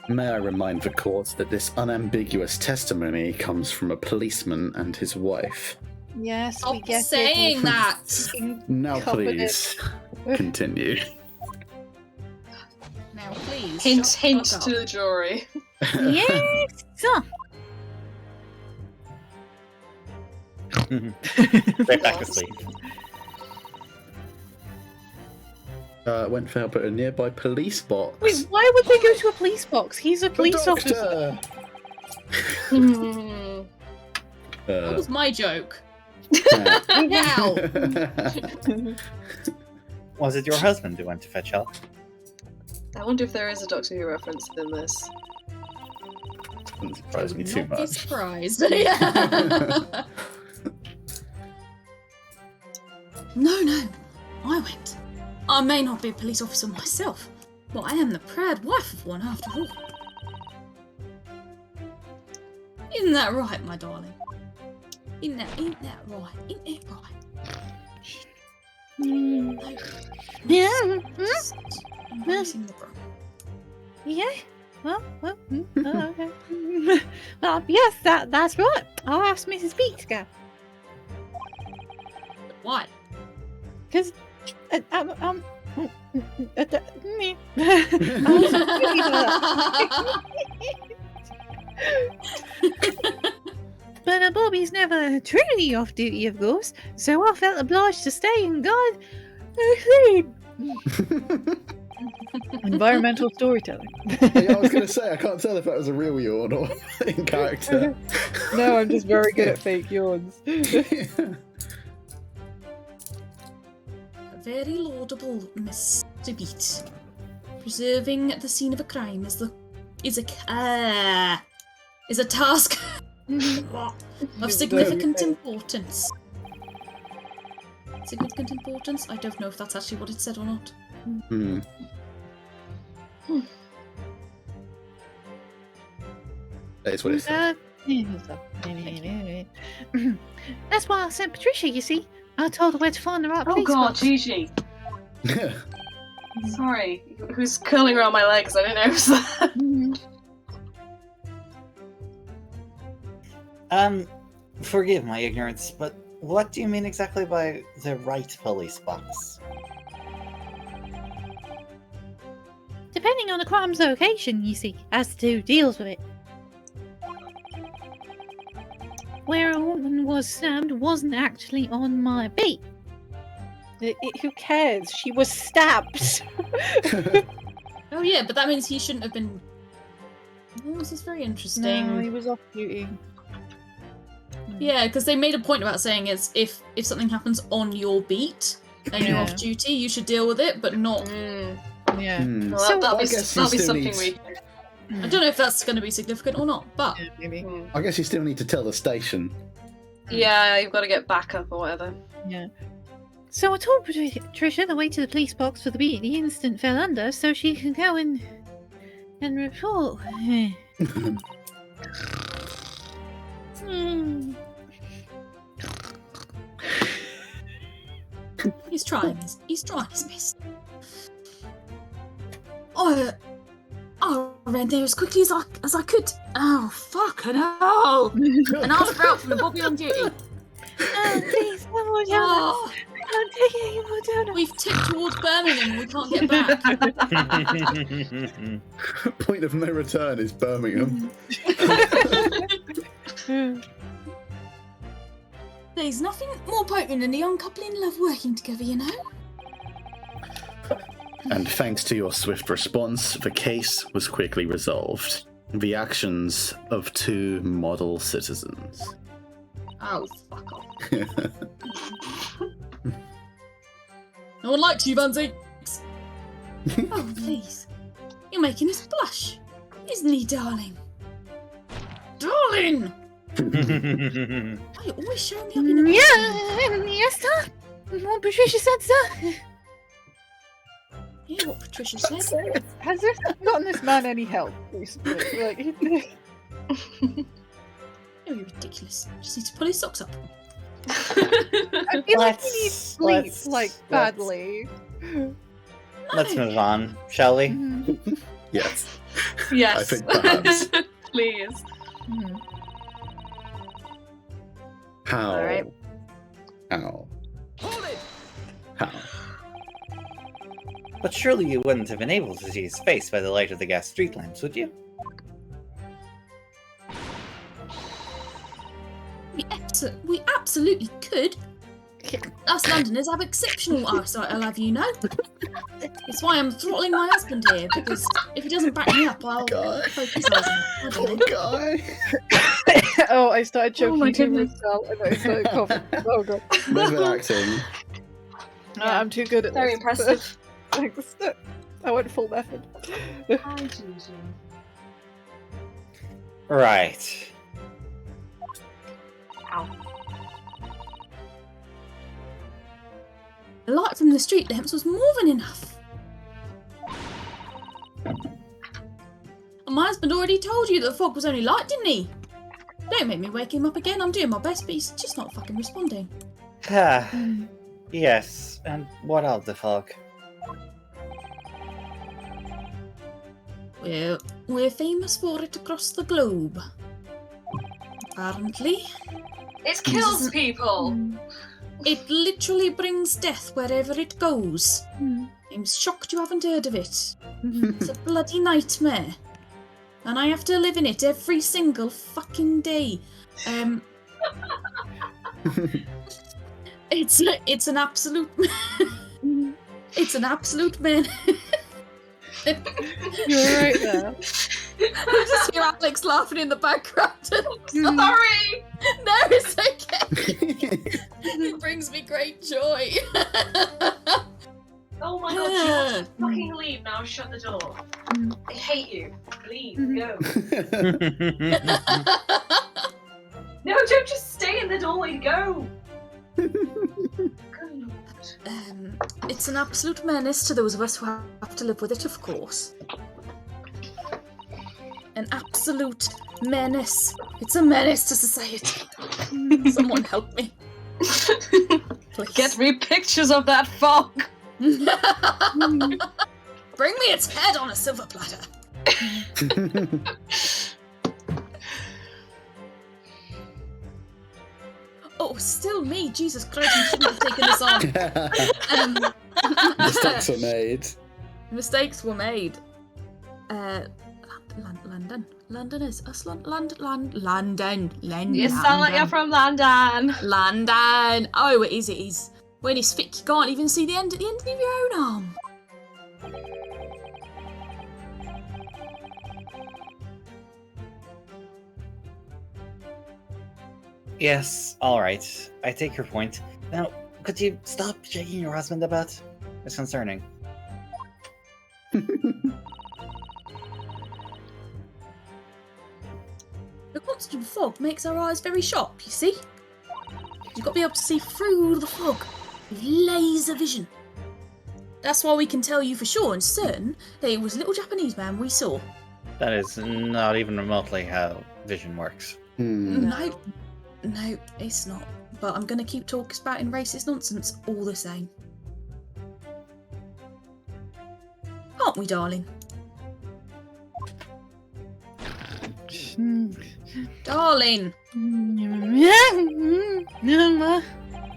May I remind the court that this unambiguous testimony comes from a policeman and his wife. Yes, we Stop get saying it. that. Now Covered it. please, continue. Now please. Hint, shut hint the fuck to up. the jury. Yes, sir. Right back to sleep. Went for help at a nearby police box. Wait, why would they go to a police box? He's a The police officer. doctor! That was my joke. Now! Was it your husband who went to fetch help? I wonder if there is a Doctor Who reference in this. Doesn't surprise me too Not be much. surprised. Yeah. No, I went. I may not be a police officer myself, but I am the proud wife of one after all. Isn't that right, my darling? Isn't that right? Isn't it right? No. Yeah. Just embracing the bro. Yeah. Well, okay. Well, yes, that's right. I'll ask Mrs. Beat to go. Why? Because But Bobby's never truly off duty, of course, so I felt obliged to stay and guard clean. Environmental storytelling. Yeah, I was going to say, I can't tell if that was a real yawn or in character. No, I'm just very good at fake yawns. A very laudable, Mr. Beat. Preserving the scene of a crime is a task of significant importance. Significant importance? I don't know if that's actually what it said or not. Hmm. That is what it said. That's why I sent Patricia, you see. I told her where to find the right Oh police god, box. Gigi. Sorry. Who's curling around my legs? I didn't notice that. Forgive my ignorance, but what do you mean exactly by the right police box? Depending on the crime's location, you see, as to who deals with it. Where a woman was stabbed wasn't actually on my beat. Who cares? She was stabbed. Oh yeah, but that means he shouldn't have been... Oh, this is very interesting. No, he was off duty. Yeah, because they made a point about saying it's if something happens on your beat and you're Yeah. off duty, you should deal with it, but not... Yeah. Hmm. Well, So- that'll I be guess you that'll be still something need- we... I don't know if that's going to be significant or not, but... Yeah, maybe. I guess you still need to tell the station. Yeah, you've got to get backup or whatever. Yeah. So I told Patricia the way to the police box for the beat the instant fell under, so she can go and report. He's trying his best. I ran there as quickly as I could. Oh, fucking hell! And asked for help from the Bobby on duty. Oh, please, no more down. Oh, I can't take it anymore down. we've tipped towards Birmingham and we can't get back. Point of no return is Birmingham. There's nothing more potent than a young couple in love working together, you know? And thanks to your swift response, the case was quickly resolved. The actions of two model citizens. Oh, fuck off. No one likes you, Vanzi. Oh, please. You're making us blush. Isn't he, darling? Darling! Why are you always showing me up in a... Yes, sir. What Patricia said, sir. Hear what Patricia said? Has this gotten this man any help recently? Like, You're ridiculous. Just need to pull his socks up. I feel like he needs sleep, badly. Let's move on, shall we? Yes. Yes. I think perhaps. Please. How? Alright. How? How? But surely you wouldn't have been able to see his face by the light of the gas street lamps, would you? We absolutely could. Us Londoners have exceptional eyesight, I'll have you know. It's why I'm throttling my husband here, because if he doesn't back me up, I'll poke his eyes out. I don't know. Guy. Oh, I started choking my too goodness. myself and I started coughing. Oh god. Method acting. I'm too good at Very this. impressive. Thanks. I went full method. Hi, Gigi. Right. Ow. The light from the street lamps was more than enough. And my husband already told you that the fog was only light, didn't he? Don't make me wake him up again. I'm doing my best, but he's just not fucking responding. Yes, and what of the fog? Well, we're famous for it across the globe. Apparently. It kills people! It literally brings death wherever it goes. I'm shocked you haven't heard of it. It's a bloody nightmare. And I have to live in it every single fucking day. It's an absolute it's an absolute man. You're right there. I just hear Alex laughing in the background. Sorry! No, it's okay. It brings me great joy. Oh my god, you want to fucking leave now? Shut the door. I hate you. Leave. Go. No, don't just stay in the doorway. Go. It's an absolute menace to those of us who have to live with it, of course. An absolute menace. It's a menace to society. Someone help me. Please. Get me pictures of that fog. Bring me its head on a silver platter. Oh, still me. Jesus Christ, you shouldn't have taken this on. Mistakes were made. Mistakes were made. London. London is us. London. You sound like you're from London. London. Oh, it is. When it's thick, you can't even see the end of your own arm. Yes, alright. I take your point. Now, could you stop shaking your husband about? It's concerning. The constant fog makes our eyes very sharp, you see? You've got to be able to see through the fog with laser vision. That's why we can tell you for sure and certain that it was a little Japanese man we saw. That is not even remotely how vision works. No, it's not. But I'm going to keep talking about in racist nonsense all the same. Aren't we, darling? Darling!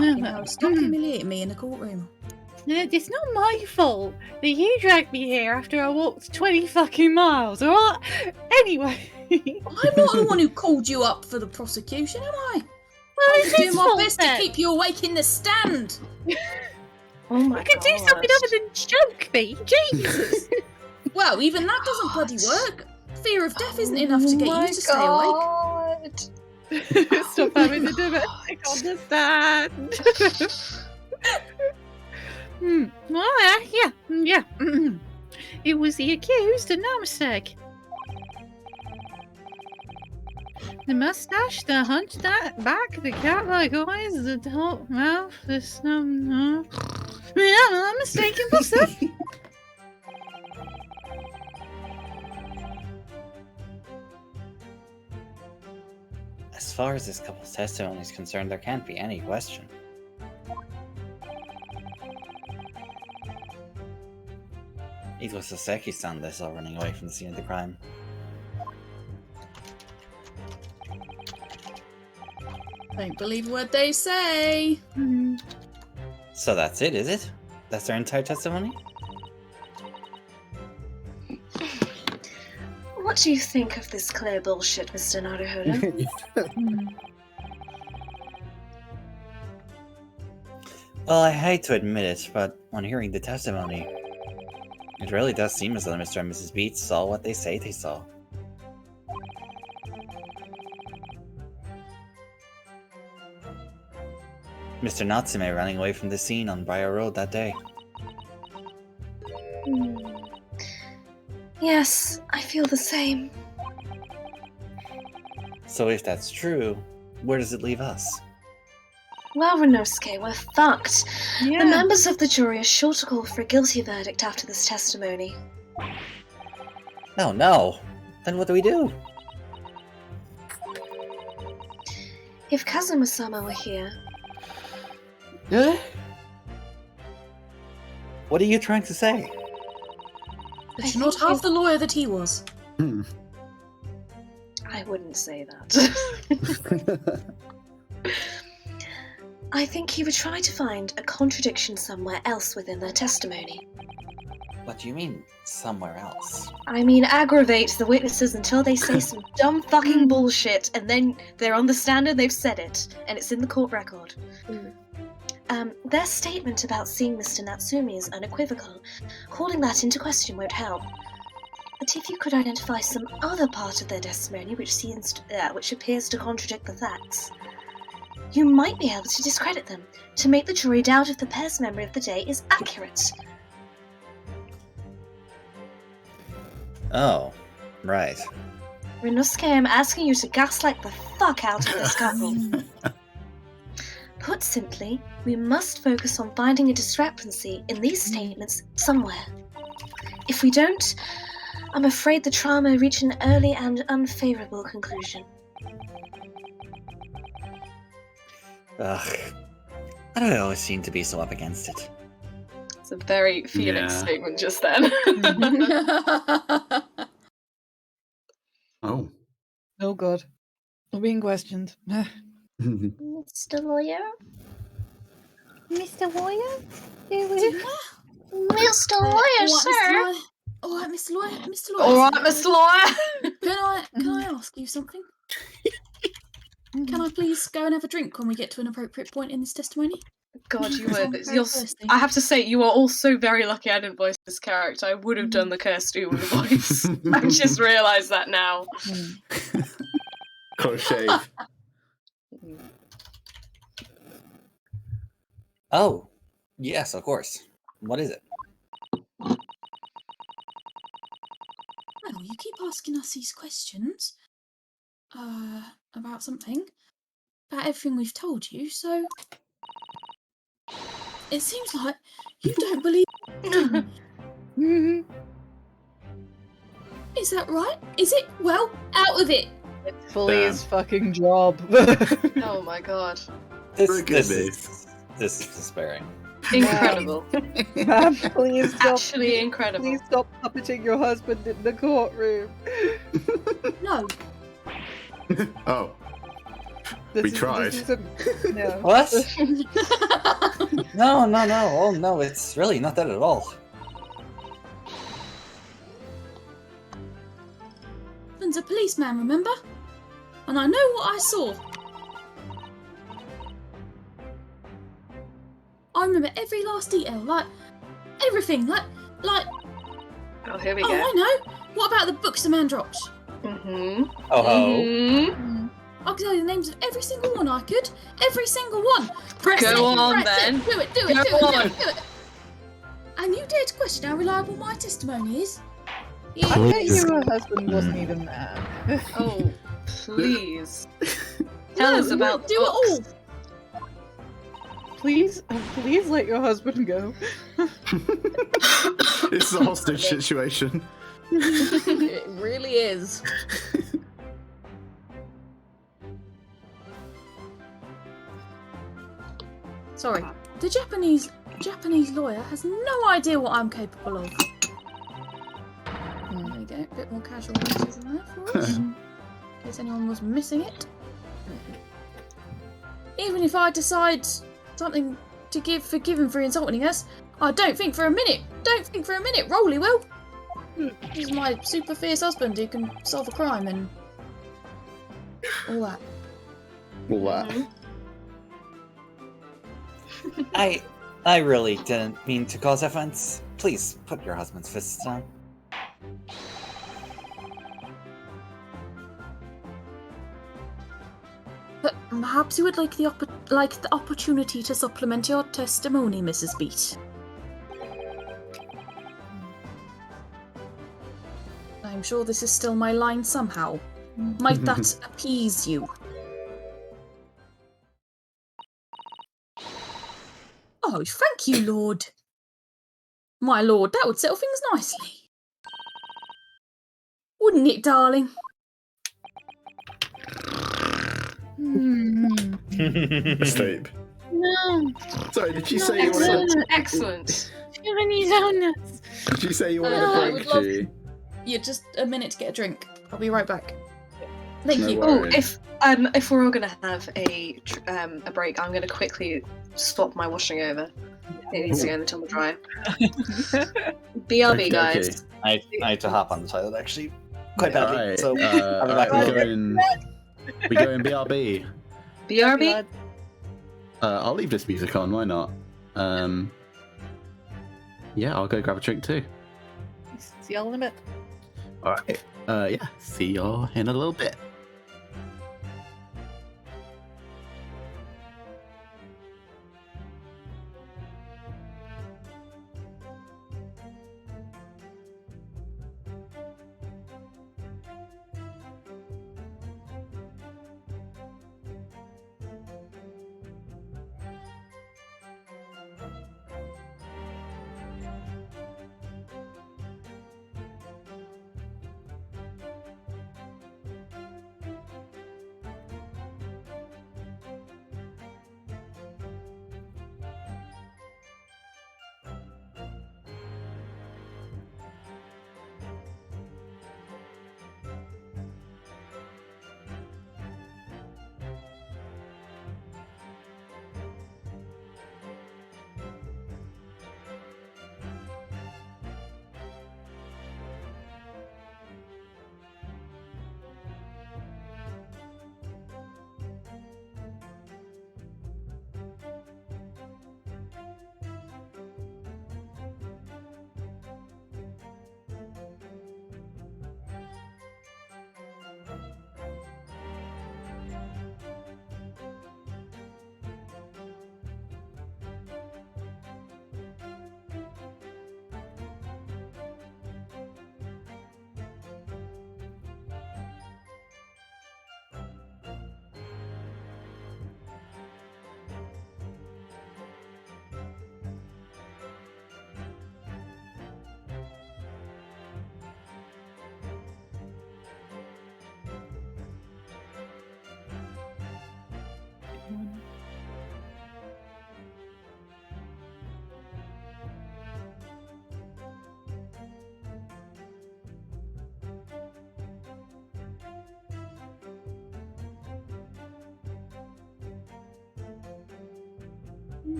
Now stop humiliating me in the courtroom. It's not my fault that you dragged me here after I walked 20 fucking miles, alright? Anyway. I'm not the one who called you up for the prosecution, am I? Well, I'm it's doing his my fault best then. to keep you awake in the stand. Oh my You could do something other than choke me. Jesus. Well, even that doesn't bloody work. Fear of death isn't enough to get you to stay awake. Stop having to do it. I understand. Well, yeah. It was the accused and no mistake. The mustache, the hunched back, the cat-like eyes, the tall mouth, the snub. Yeah, I'm mistaken, what's that? As far as this couple's testimony is concerned, there can't be any question. It was Saseki-san they saw running away from the scene of the crime. Don't believe a word they say. So that's it, is it? That's their entire testimony? What do you think of this clear bullshit, Mr. Naruhodo? Well, I hate to admit it, but on hearing the testimony, it really does seem as though Mr. and Mrs. Beats saw what they say they saw. Mr. Natsume running away from the scene on Briar Road that day. Yes, I feel the same. So if that's true, where does it leave us? Well, Renosuke, we're fucked. Yeah. The members of the jury are sure to call for a guilty verdict after this testimony. Oh no! Then what do we do? If Kazuma-sama were here, What are you trying to say? But you're not half the lawyer that he was. I wouldn't say that. I think he would try to find a contradiction somewhere else within their testimony. What do you mean, somewhere else? I mean, aggravate the witnesses until they say some dumb fucking bullshit, and then they're on the stand and they've said it, and it's in the court record. Their statement about seeing Mr. Natsume is unequivocal. Calling that into question won't help. But if you could identify some other part of their testimony which appears to contradict the facts, you might be able to discredit them, to make the jury doubt if the pair's memory of the day is accurate. Oh, right. Renosuke, I'm asking you to gaslight the fuck out of this couple. Put simply, we must focus on finding a discrepancy in these statements somewhere. If we don't, I'm afraid the trial may reach an early and unfavourable conclusion. Ugh. Why do I always seem to be so up against it? It's a very Phoenix statement just then. Oh. Oh god. We're being questioned. Mr. Lawyer? Mr. Warrior? Mr. Lawyer, sir! Alright, Mr. Lawyer. Mr. Lawyer. Alright, Mr. Lawyer! Can I ask you something? Can I please go and have a drink when we get to an appropriate point in this testimony? God, you're thirsty. I have to say, you are also very lucky I didn't voice this character. I would have done the Cursed Uber voice. I've just realised that now. Close shave. Oh, yes, of course. What is it? Well, you keep asking us these questions. About something. About everything we've told you, so... It seems like you don't believe... Is that right? Is it? Well, out with it! It's fully his fucking job. Oh my god. This Forgive me. is despairing. Incredible. Ma'am, please stop. Actually incredible. Please stop puppeting your husband in the courtroom. No. Oh. This We is- tried. this isn't- no. What? No. Oh no, it's really not that at all. Husband's a policeman, remember? And I know what I saw. I remember every last detail, like everything, like. Oh, here we Oh, go. I know. What about the books the man dropped? Mm-hmm. Oh ho. Mm-hmm. I could tell you the names of every single one. I could. Every single one. Press Go it, on, press then. It. Do it. Go on. Do it. And you dare to question how reliable my testimony is? I bet you her husband wasn't even there. Oh, please. Tell us about do the books. it all. Please let your husband go. It's a hostage situation. It really is. Sorry, the Japanese lawyer has no idea what I'm capable of. There we go, a bit more casual racism there for us, in case anyone was missing it. Even if I decide something to forgive him for insulting us, I don't think for a minute, Rolly will. He's my super fierce husband who can solve a crime and all that. All that. Mhm. I really didn't mean to cause offense. Please put your husband's fists down. But perhaps you would like the opportunity to supplement your testimony, Mrs. Beat. I'm sure this is still my line somehow. Might that appease you? Oh, thank you, Lord. My lord, that would settle things nicely. Wouldn't it, darling? Escape. No. Sorry, did you No, say you wanted Excellent. Too many donuts. Did you say you wanted I a would break, love- G? Yeah, just a minute to get a drink. I'll be right back. Thank No you. worries. Oh, if we're all gonna have a break, I'm gonna quickly swap my washing over. It needs to go in the tumble dryer. BRB, Okay, guys. I had to hop on the toilet actually quite badly. Alright, So alright, we go in BRB. BRB? I'll leave this music on, why not? Yeah, I'll go grab a drink too. See y'all in a bit. Alright, yeah, see y'all in a little bit.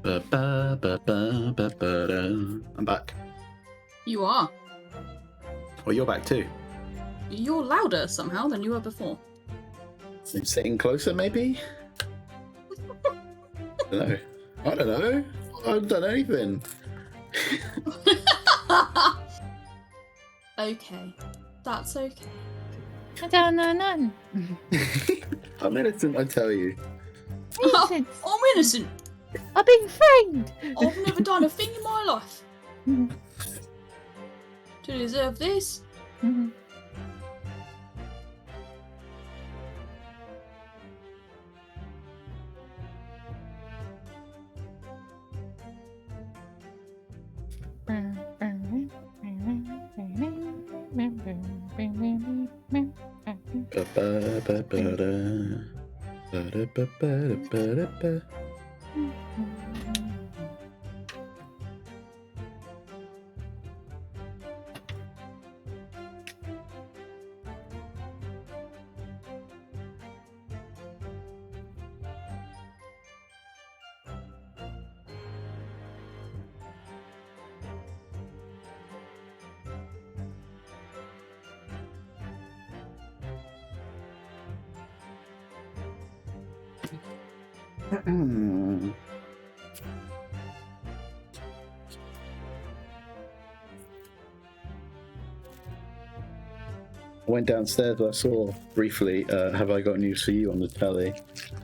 I'm back. You are. Well, you're back too. You're louder somehow than you were before. I'm sitting closer, maybe? I don't know. I don't know. I haven't done anything. Okay. That's okay. I don't know none. I'm innocent, I tell you. Innocent. I'm innocent. I've been framed. I've never done a thing in my life to deserve this. Went downstairs. I saw briefly. Have I got news for you on the telly?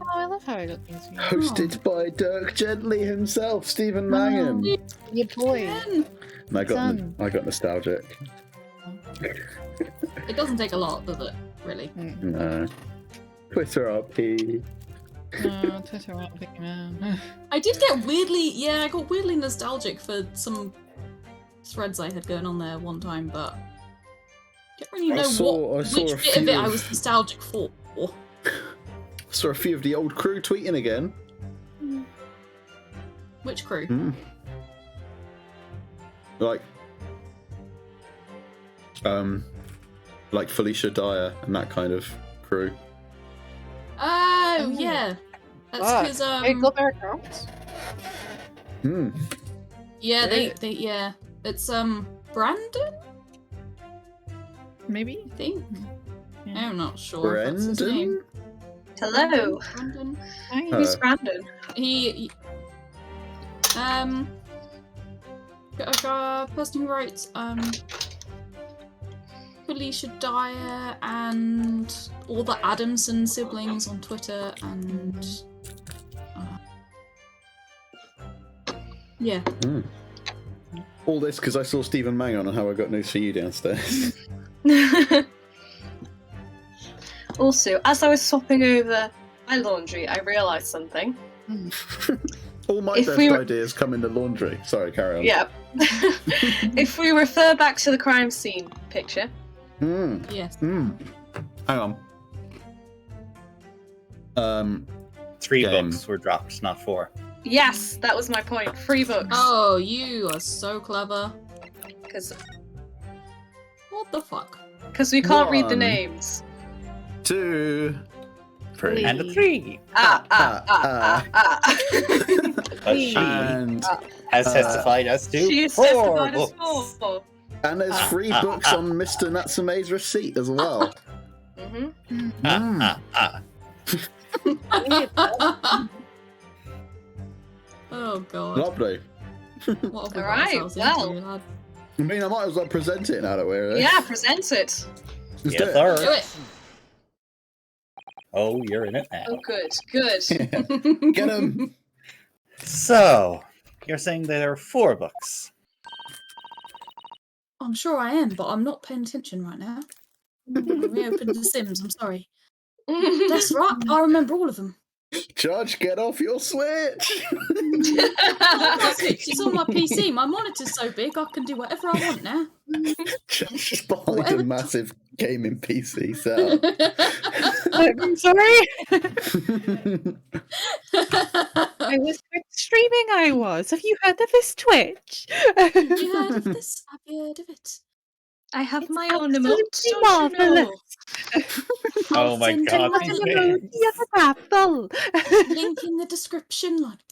Oh, I love how I got things for you. Hosted by Dirk Gently himself, Stephen Mangham. Your boy. And I got nostalgic. It doesn't take a lot, does it? Really? No. Twitter RP. No, Twitter RP, man. I did get weirdly, I got weirdly nostalgic for some threads I had going on there one time, but I don't really know which bit of it I was nostalgic for. Saw a few of the old crew tweeting again. Which crew? Like Felicia Dyer and that kind of crew. Oh, yeah. That's because They got their accounts? Yeah, they yeah. It's Brandon? Maybe? I think. Yeah. I'm not sure. What's his name? Hello. Brandon. Who's Brandon? He a person who writes Felicia Dyer and all the Adamson siblings on Twitter and yeah. All this because I saw Stephen Mangham on How I Got News for You downstairs. Also, as I was swapping over my laundry, I realised something. All my best ideas come in the laundry. Sorry, carry on. Yeah. If we refer back to the crime scene picture. Yes. Hang on. 3 books were dropped, not 4. Yes, that was my point. 3 books. Oh, you are so clever. Because what the fuck? we can't read the 1, names. 2, 3. And a 3. But she And has testified as to She is 4 testified as books. 4. And there's 3 books on Mr. Natsume's receipt as well. Oh god. Lovely. What have we got Alright, ourselves well. into, lad? I mean, I might as well present it now that we're here. Yeah, present it. Let's do Yes, it. sir. Do it. Oh, you're in it now. Oh, good, good. Get him. So, you're saying there are 4 books. I'm sure I am, but I'm not paying attention right now. We opened the Sims, I'm sorry. That's right, I remember all of them. Judge, get off your Switch. My Switch is on my PC. My monitor's so big I can do whatever I want now. Judge is behind a massive gaming PC setup. I'm sorry. I was streaming. I was. Have you heard of this Twitch? Have you heard of this? Have you heard of it? I have It's my own emote. absolutely Don't you know? marvellous. Oh my send god, you these like names. The other apple. a link in the description, like.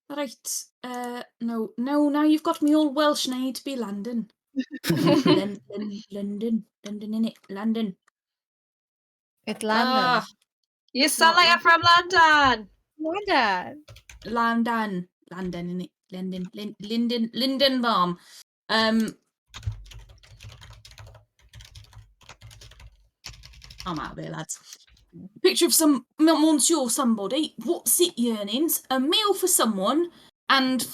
Right. No. Now you've got me all Welsh. Now to be London. London in it. London. It's London. You sound like you're from London. London. London in it. Linden Balm. I'm out of here, lads. Picture of some Monsieur somebody. What's it yearnings? A meal for someone and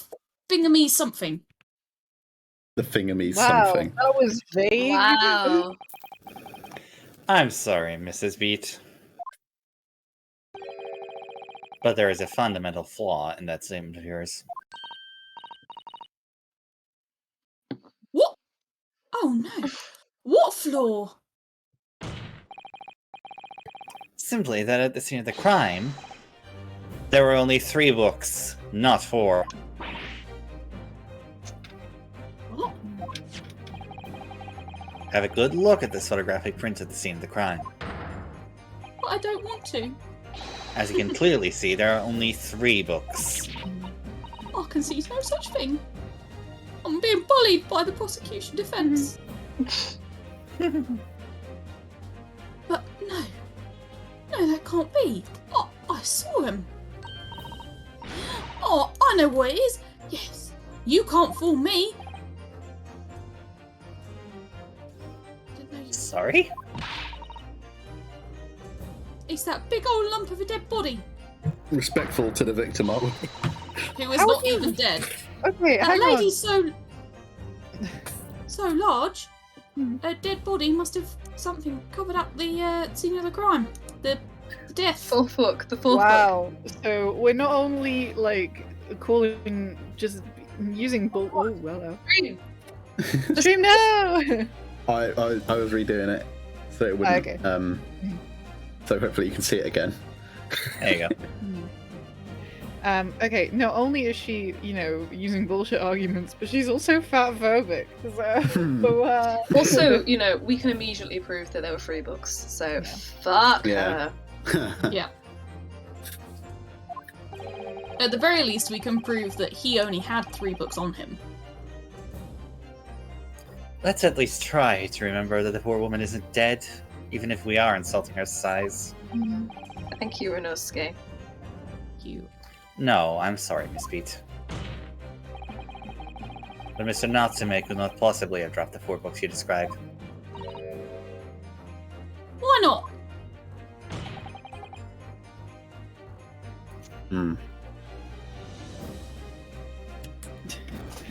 finger me something. The finger me Wow, something. that was vague. Wow. I'm sorry, Mrs. Beat. But there is a fundamental flaw in that statement of yours. What? Oh no. What flaw? Simply that at the scene of the crime, there were only 3 books, not 4. What? Have a good look at this photographic print at the scene of the crime. But I don't want to. As you can clearly see, there are only 3 books. I can see no such thing. I'm being bullied by the prosecution defence. But no. No, that can't be. Oh, I saw him. Oh, I know what it is. Yes. You can't fool me. Didn't know you... Sorry? It's that big old lump of a dead body. Respectful to the victim, are we? Who is How not would you- even dead. Okay, That hang on. lady's so large. A dead body must have something covered up the scene of the crime. The death. Full fuck, the full fuck. Wow. So we're not only like calling, just using bull. Oh well. The stream no. I was redoing it, so it wouldn't. Okay. So hopefully you can see it again. There you go. Okay, not only is she, using bullshit arguments, but she's also fat phobic. Also, we can immediately prove that there were 3 books, so fuck Yeah. her. Yeah. At the very least, we can prove that he only had 3 books on him. Let's at least try to remember that the poor woman isn't dead, even if we are insulting her size. Thank you, Renosuke. You. No, I'm sorry, Miss Beat. But Mr. Natsume could not possibly have dropped the 4 books you described. Why not?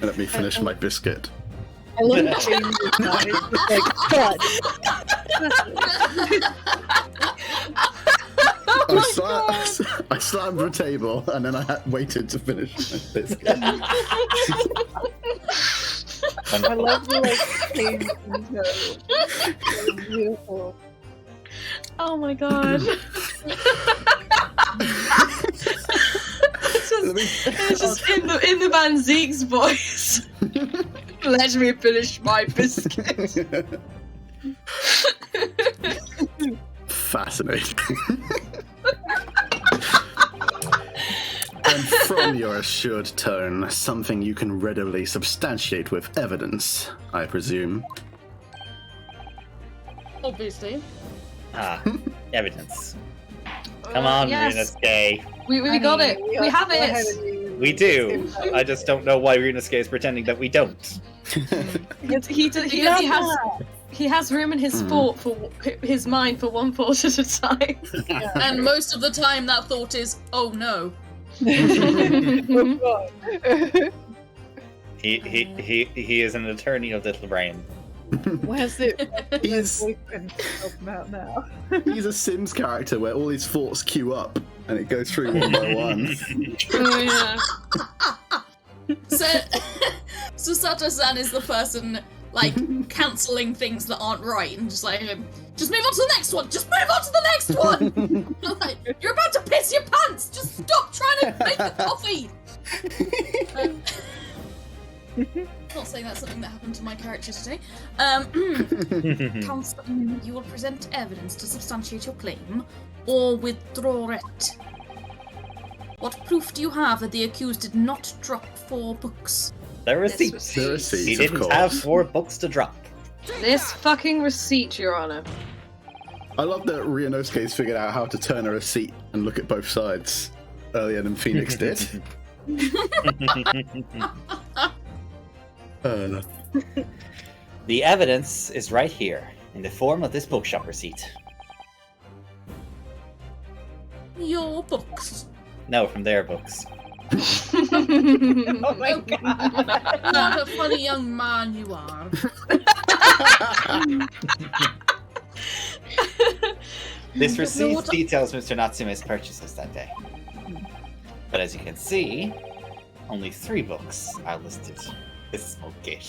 Let me finish my biscuit. I love that I slammed the table and then I waited to finish my biscuit. I love the clean intro. It's beautiful. Oh my god. It's just in the Van Zeke's voice. Let me finish my biscuit. Fascinating. And from your assured tone, something you can readily substantiate with evidence, I presume. Obviously. Ah, evidence. Come on, yes. Ryunosuke. We got it. We have it. We do. I just don't know why Ryunosuke is pretending that we don't. He has room in his thought for his mind for one thought at a time. And most of the time that thought is, oh no. Oh god. He is an attorney of little brain. Where's it? He's- about now. He's a Sims character where all his thoughts queue up and it goes through one by one. Oh yeah. So Sato-san is the person, like, cancelling things that aren't right and just like, just move on to the next one! Just move on to the next one! Like, you're about to piss your pants! Just stop trying to make the coffee! Not saying that's something that happened to my character today. Counsel, you will present evidence to substantiate your claim, or withdraw it. What proof do you have that the accused did not drop 4 books? The receipt. The receipt, He of didn't course. have 4 books to drop. This fucking receipt, Your Honor. I love that Ryunosuke's figured out how to turn a receipt and look at both sides earlier than Phoenix did. The evidence is right here, in the form of this bookshop receipt. Your books. No, from their books. Oh my god. What a funny young man you are. This receipt details Mr. Natsume's purchases that day. But as you can see, only 3 books are listed. This is okay.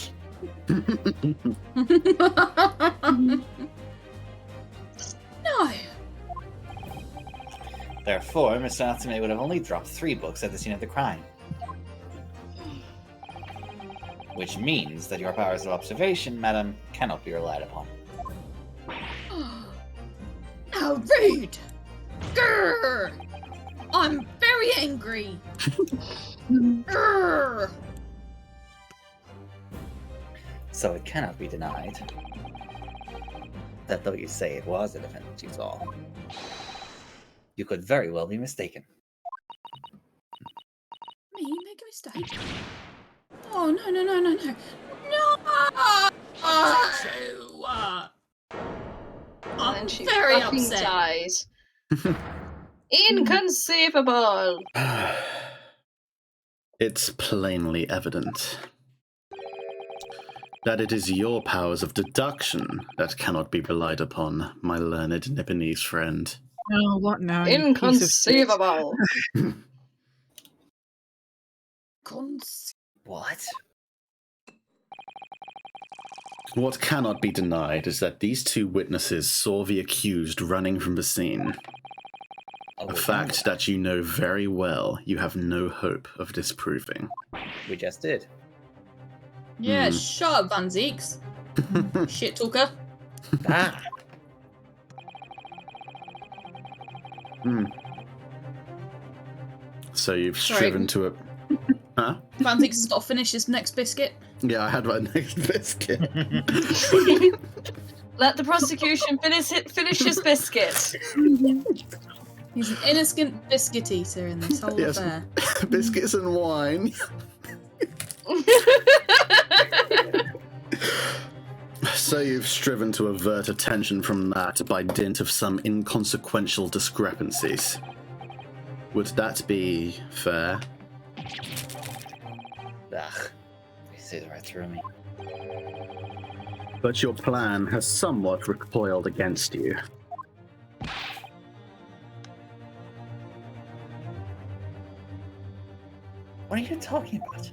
No. Therefore, Mr. Natsume would have only dropped 3 books at the scene of the crime. Which means that your powers of observation, madam, cannot be relied upon. How rude! Grrr! I'm very angry! Grrr! So it cannot be denied that though you say it was the defendant you saw, you could very well be mistaken. Me make a mistake? Oh, no. No! I'm And she very fucking upset. dies. Inconceivable! It's plainly evident that it is your powers of deduction that cannot be relied upon, my learned Nipponese friend. Oh, what now? You piece of shit. Inconceivable! What? What cannot be denied is that these 2 witnesses saw the accused running from the scene. A fact that you know very well you have no hope of disproving. We just did. Yeah, shut up, Van Zeeks. Shit talker. Ah! So you've striven to a... Huh? Van Zeeks has got to finish his next biscuit. Yeah, I had my next biscuit. Let the prosecution finish his biscuit. He's an innocent biscuit eater in this whole Yes. affair. Biscuits and wine. So you've striven to avert attention from that by dint of some inconsequential discrepancies. Would that be fair? Ugh. You see right through me. But your plan has somewhat recoiled against you. What are you talking about?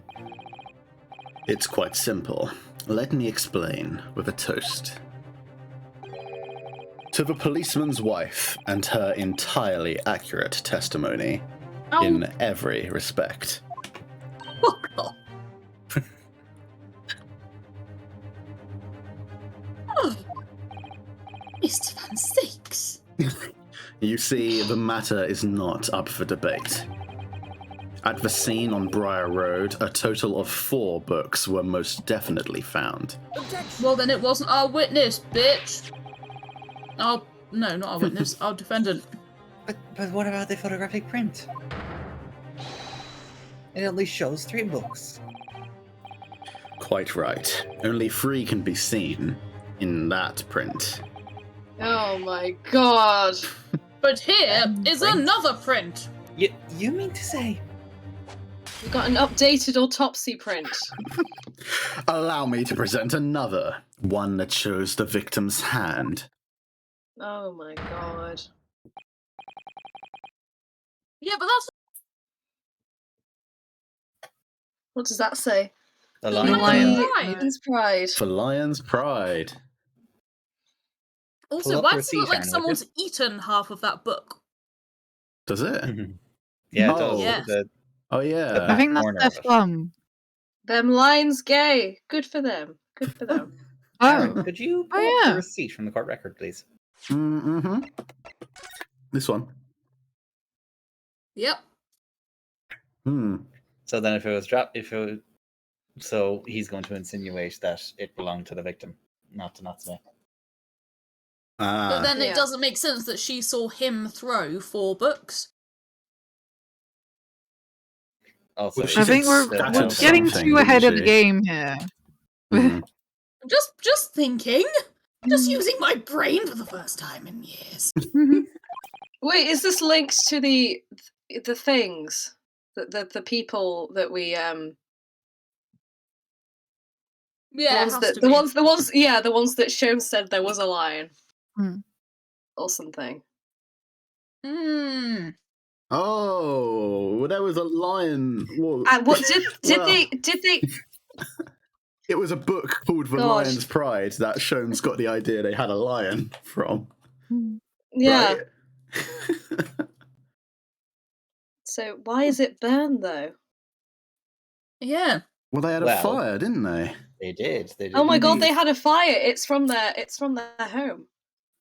It's quite simple. Let me explain with a toast. To the policeman's wife and her entirely accurate testimony in every respect. Fuck off. Oh, Mr. Van Zeeks. You see, the matter is not up for debate. At the scene on Briar Road, a total of 4 books were most definitely found. Well, then it wasn't our witness, bitch. No, not our witness, our defendant. But what about the photographic print? It only shows 3 books. Quite right. Only 3 can be seen in that print. Oh my god. But here is another print. You mean to say? We've got an updated autopsy print. Allow me to present another, one that shows the victim's hand. Oh my god. Yeah, but that's What does that say? The Lion lion. Pride. Lion's Pride. For Lion's Pride. also, Pull up why the does it look receipt, like Aaron, someone's eaten half of that book? Does it? Yeah, it Oh. does. Yeah. Oh, I yeah. think that's corner their of it. thumb. Them lions gay. Good for them. Good for them. Aaron, Oh. could you pull Oh, up yeah. the receipt from the court record, please? Mm-hmm. This one. Yep. So then, so he's going to insinuate that it belonged to the victim, not to Natsume. But then Yeah. it doesn't make sense that she saw him throw 4 books. Also, Well, I She think said we're scattered getting something, too ahead of didn't the she? game here. Mm. Just thinking. Just using my brain for the first time in years. Wait, is this linked to the things? The people that we Yeah, the it ones has that to the be. ones the ones that Shom said there was a lion. Or something. Hmm. Oh, there was a lion. Whoa. What did Well, they It was a book called The Gosh. Lion's Pride that Shom's got the idea they had a lion from. yeah. Right? So why is it burned though? Yeah. Well, they had a Well- fire, didn't they? They did. They did. Oh my god, indeed. they had a fire. It's from their home.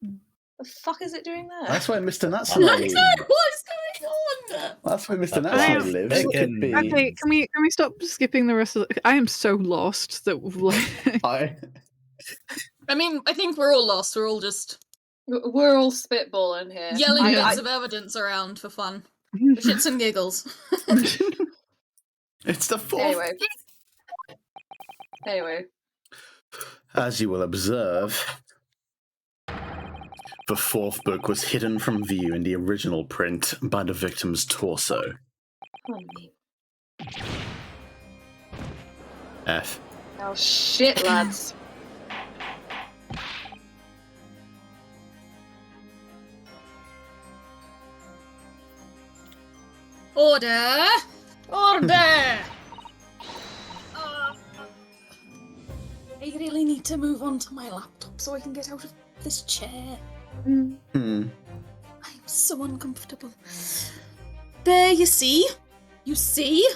The fuck is it doing there? That's where Mr. I Natsume. know, what's going on? That's where Mr. I Natsume am lives. It could be. Okay, can we stop skipping the rest of the... I am so lost that like... I mean, I think we're all lost. We're all just We're all spitballing here. yelling Yeah. bits of evidence around for fun. For shits and giggles. It's the fourth. Anyway. As you will observe, the fourth book was hidden from view in the original print by the victim's torso. F. Oh shit, lads. Order! Order! I really need to move on to my laptop so I can get out of this chair. Hmm. I'm so uncomfortable. There, you see? You see?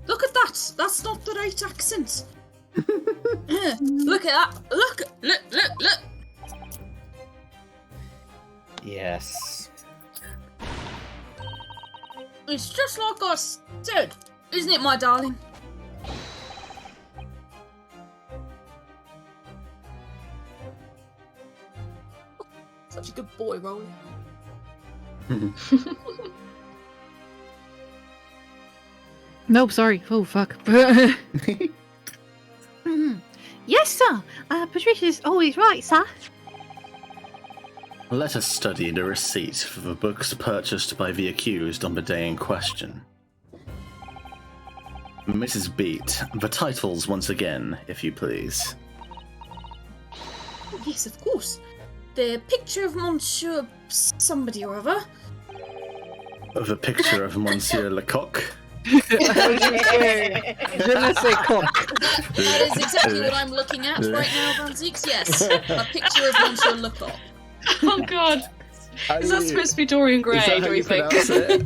Look at that! That's not the right accent. Look at that! Look! Yes. It's just like I said, isn't it, my darling? Such a good boy, Rolly. Nope, sorry. Oh, fuck. Yes, sir. Patricia's always right, sir. Let us study the receipt for the books purchased by the accused on the day in question. Mrs. Beat, the titles once again, if you please. Yes, of course. The picture of Monsieur somebody or other. The picture of Monsieur Lecoq. Je ne sais quoi. That is exactly what I'm looking at right now, Van Zeeks. Yes, a picture of Monsieur Lecoq. Oh god. Is that supposed to be Dorian Gray, Is that how do you you think? pronounce it?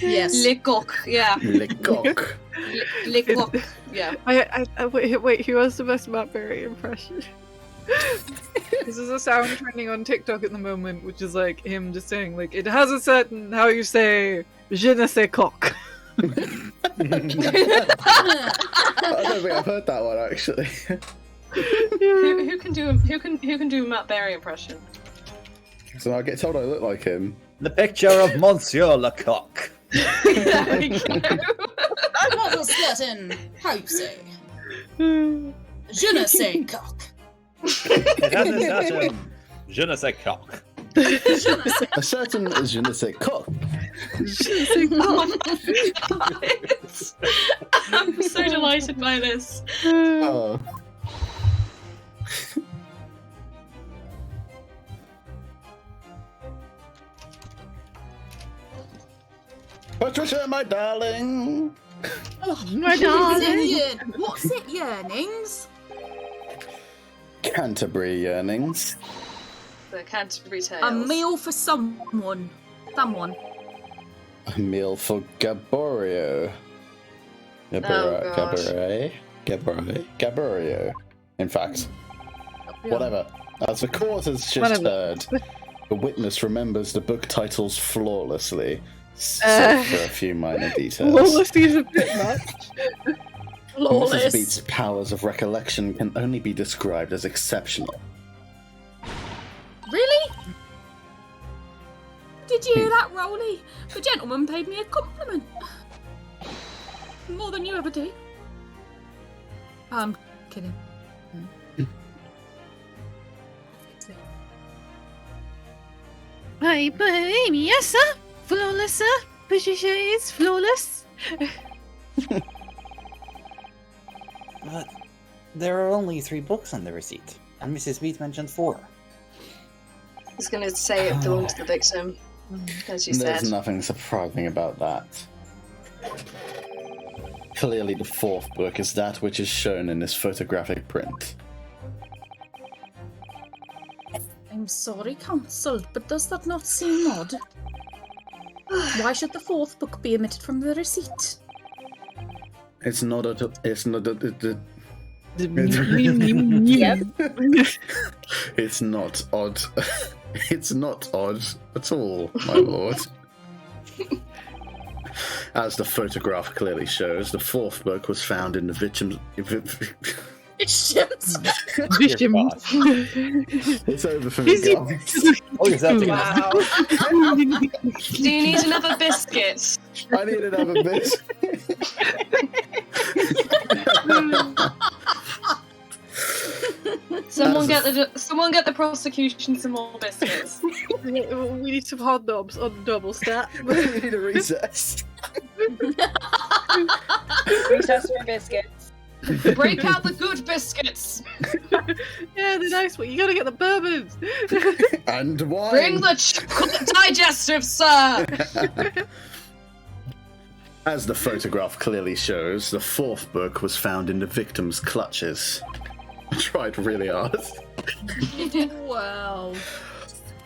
Yes. Lecoq, yeah. Lecoq. Lecoq, yeah. Wait, who has the best Matt Berry impression? This is a sound trending on TikTok at the moment, which is like him just saying, like, it has a certain, how you say, je ne sais coq. I don't think I've heard that one actually. Who can do a Matt Berry impression? So I get told I look like him. The picture of Monsieur Lecoq. There we go. I'm not a certain, how you say, je ne sais coq. It has a certain je ne sais coq. A certain je ne sais quoi. I'm so delighted by this. Oh. Patricia, my darling. My darling. What's it, yearnings? Canterbury yearnings. The Canterbury Tales. A meal for someone. Someone. A meal for Gaborio. gosh. Gaborio. In fact, whatever. As the court has just Whatever. heard, the witness remembers the book titles flawlessly, save for a few minor details. Lawless is a bit much. Mrs. Flawless. Beat's powers of recollection can only be described as exceptional. Really? Did you hear that, Rolly? The gentleman paid me a compliment. More than you ever do. I'm kidding. Hey, but Amy, yes, sir. Flawless, sir. Patricia is flawless. But there are only 3 books on the receipt, and Mrs. Beat mentioned 4. I was going to say it belonged to the victim, as you There's said. nothing surprising about that. Clearly the 4th book is that which is shown in this photographic print. I'm sorry, Counsel, but does that not seem odd? Why should the fourth book be omitted from the receipt? It's not a. It's not a. Yep. It's not odd. It's not odd at all, my lord. As the photograph clearly shows, the fourth book was found in the victim's. It's It's over for me, guys. Oh, you're something. Wow. Do you need another biscuit? I need another bit. Someone get the prosecution some more biscuits. We need some hot dogs on the double stack. We need a recess. Recess for biscuits. Break out the good biscuits. Yeah, the nice one. You gotta get the bourbons. And wine. Bring the chocolate digestive, sir. As the photograph clearly shows, the fourth book was found in the victim's clutches. I tried really hard. Wow.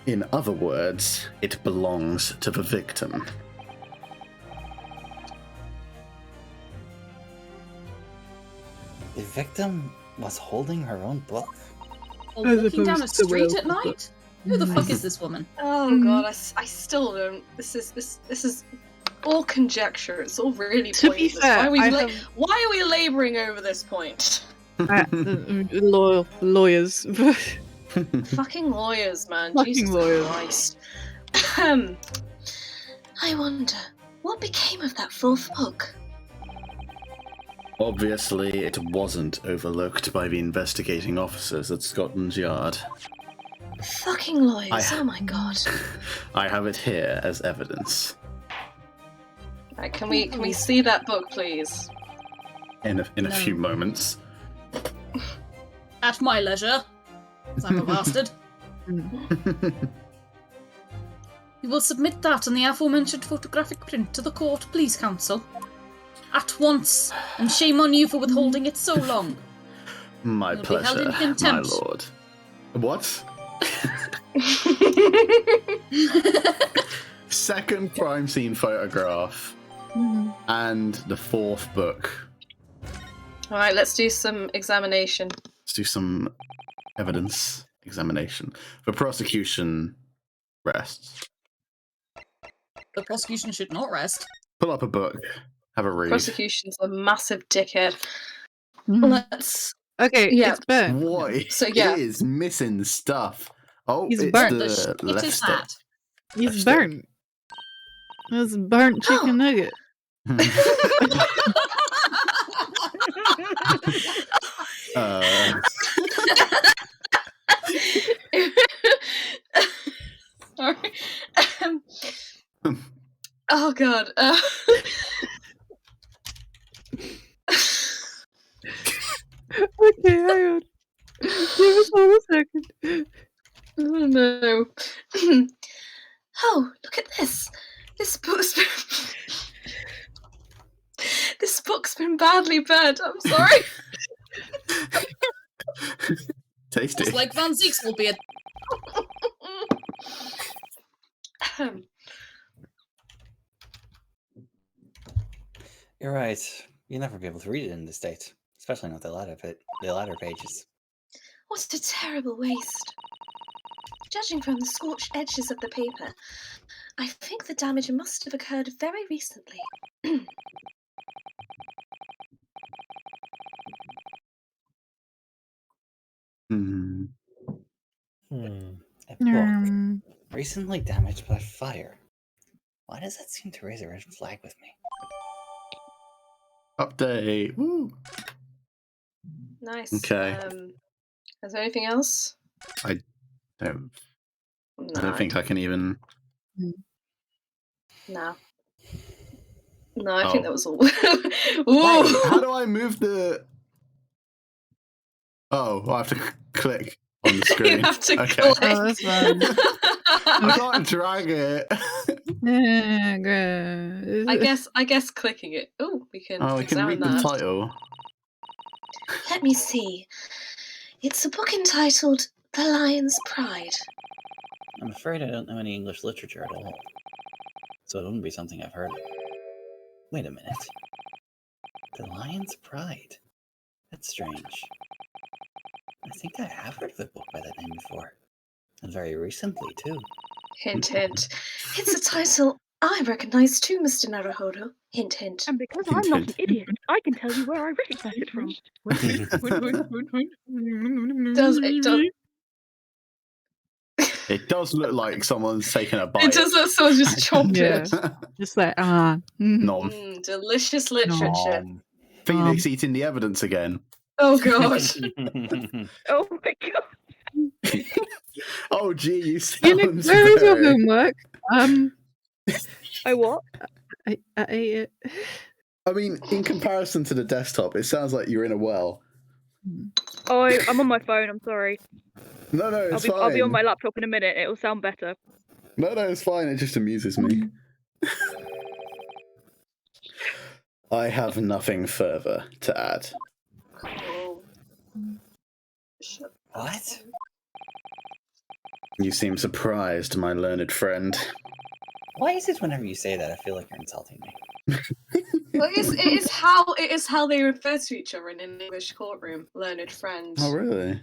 In other words, it belongs to the victim. The victim was holding her own book? Or As walking down a opposed to street Will. at night? Who the fuck is this woman? Oh god, I still don't. This is all conjecture. It's all really To be pointless. fair, Why are we labouring over this point? Lawyers. Fucking lawyers, man. Fucking Jesus lawyers. Christ. I wonder, what became of that fourth book? Obviously, it wasn't overlooked by the investigating officers at Scotland Yard. Fucking lawyers, oh my god. I have it here as evidence. Right, can we see that book, please? In a few moments. At my leisure. 'Cause I'm a bastard. You will submit that and the aforementioned photographic print to the court, please, counsel. At once, and shame on you for withholding it so long. My You'll be held in pleasure, my contempt. lord. What? Second crime scene photograph. And the fourth book. Alright, let's do some examination. Let's do some evidence examination. The prosecution rests. The prosecution should not rest. Pull up a book. Have a read. Prosecution's a massive dickhead. Let's... Okay, Yeah. it's burnt. What So, yeah. is missing stuff? Oh, He's it's burnt. the It left is stick. that. It's burnt. It's burnt chicken nugget. Sorry. Oh god. Okay, hang on. Give us 1 second. Oh no. Oh, look at this. This book's been badly burnt. I'm sorry. Tasty. Just like Van Zeek's will be a... You're right. You'll never be able to read it in this state, especially not the latter pages. What a terrible waste. Judging from the scorched edges of the paper, I think the damage must have occurred very recently. A book recently damaged by fire. Why does that seem to raise a red flag with me? Update. Woo. Nice. Okay. Is there anything else? I don't think I can even. No. No, I think Oh. that was all. Wait, Ooh. how do I move the? Oh, I have to click on the screen. You have to Okay. click. Oh, that's fine. I can't drag it. I guess clicking it. Oh, we can. Oh, we can read examine the that. title. Let me see. It's a book entitled The Lion's Pride. I'm afraid I don't know any English literature at all. So it wouldn't be something I've heard of. Wait a minute. The Lion's Pride. That's strange. I think I have heard of a book by that name before. And very recently, too. Hint, hint. It's a title I recognise too, Mr. Naruhodo. Hint, hint. And because Hint, I'm not hint. an idiot, I can tell you where I recognise it from. It does look like someone's taken a bite. It does look someone just chomped Yeah. it. Just like, Nom. Delicious literature. Phoenix eating the evidence again. Oh god. Oh my god. Oh gee, you Phoenix, sound where is your very... homework? I what? I ate it. I mean, in comparison to the desktop, it sounds like you're in a well. Oh, I'm on my phone. I'm sorry. No, it's fine. I'll be on my laptop in a minute. It'll sound better. No, it's fine. It just amuses me. I have nothing further to add. What? You seem surprised, my learned friend. Why is it whenever you say that, I feel like you're insulting me? Well, it is how they refer to each other in an English courtroom. Learned friend. Oh, really?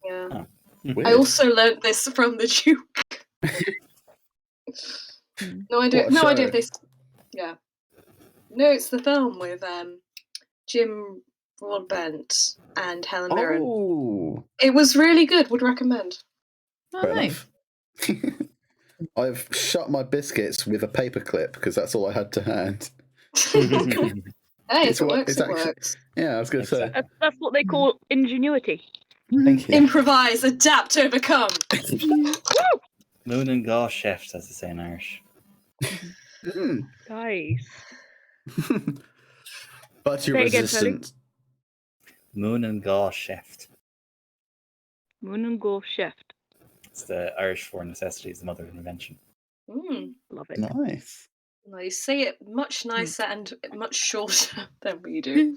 Yeah. Oh. Weird. I also learnt this from the Duke. No idea. What No show? idea if this. Yeah. No, it's the film with Jim Broadbent and Helen Mirren. Oh, It was really good. Would recommend. Oh, fair nice. enough. I've shut my biscuits with a paperclip because that's all I had to hand. Hey, if it works, it's it actually- works. Yeah, I was going to say. That's what they call ingenuity. Thank you. Improvise, adapt, overcome. Moon and Gaw chefs, as they say in Irish. Mm. Guys. But you're Say it again, resistant. Moon and Gaw chef. Moon and Go Shift. It's the Irish for necessity is the mother of invention. Love it. Nice. No, you say it much nicer and much shorter than we do.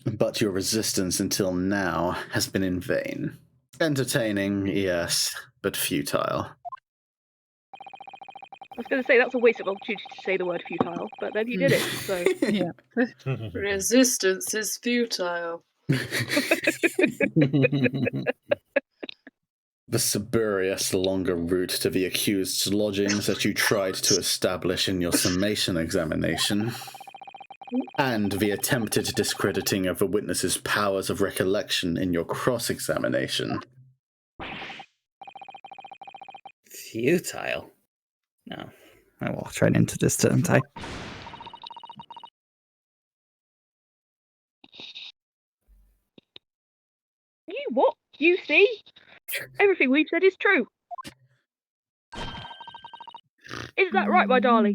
But your resistance until now has been in vain. Entertaining, yes, but futile. I was going to say that's a waste of opportunity to say the word futile, but then you did it, so... Yeah. Resistance is futile. The spurious longer route to the accused's lodgings that you tried to establish in your summation examination, and the attempted discrediting of the witness's powers of recollection in your cross-examination. Futile? No. I walked right into this, didn't I? You what? You see? Everything we've said is true. Is that right, my darling?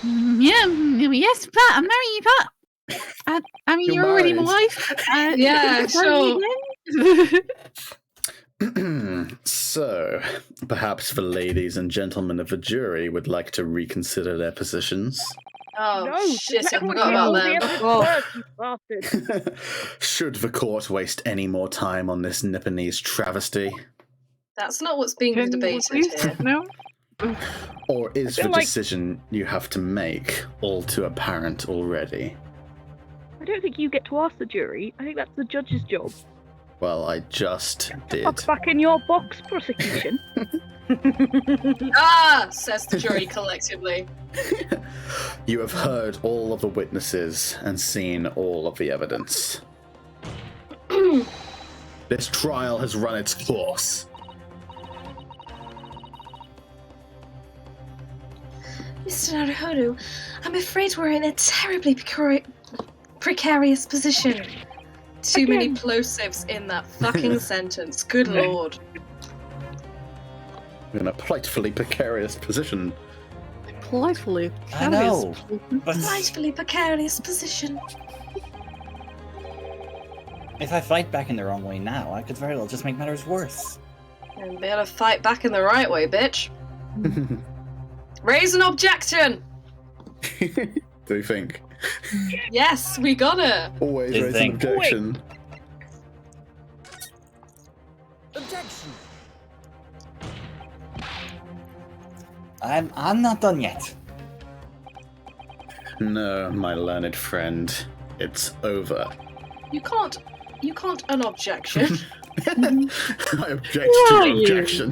Yes, Pat. I'm marrying you, Pat. I mean, You're you're already my married. wife. Yeah, sure. So, perhaps the ladies and gentlemen of the jury would like to reconsider their positions. Oh, No, shit, I let me forgot hear about all the them. evidence first, you bastard. Should the court waste any more time on this Nipponese travesty? That's not what's being debated here. No? Or is I feel the like- decision you have to make all too apparent already? I don't think you get to ask the jury. I think that's the judge's job. Well, I just did. Fuck back in your box, prosecution. Ah, says the jury collectively. You have heard all of the witnesses and seen all of the evidence. This trial has run its course. Mr. Naruhodo, I'm afraid we're in a terribly precarious position. Too many Again. plosives in that fucking sentence. Good lord. We're in a delightfully precarious position. Politely. I know. But Delightfully precarious position. if I fight back in the wrong way now, I could very well just make matters worse. And better fight back in the right way, bitch. Raise an objection! Do you think? Yes, we got it. Always Good raise an thing. objection. I'm not done yet. No, my learned friend. It's over. You can't an objection. I object to your objection.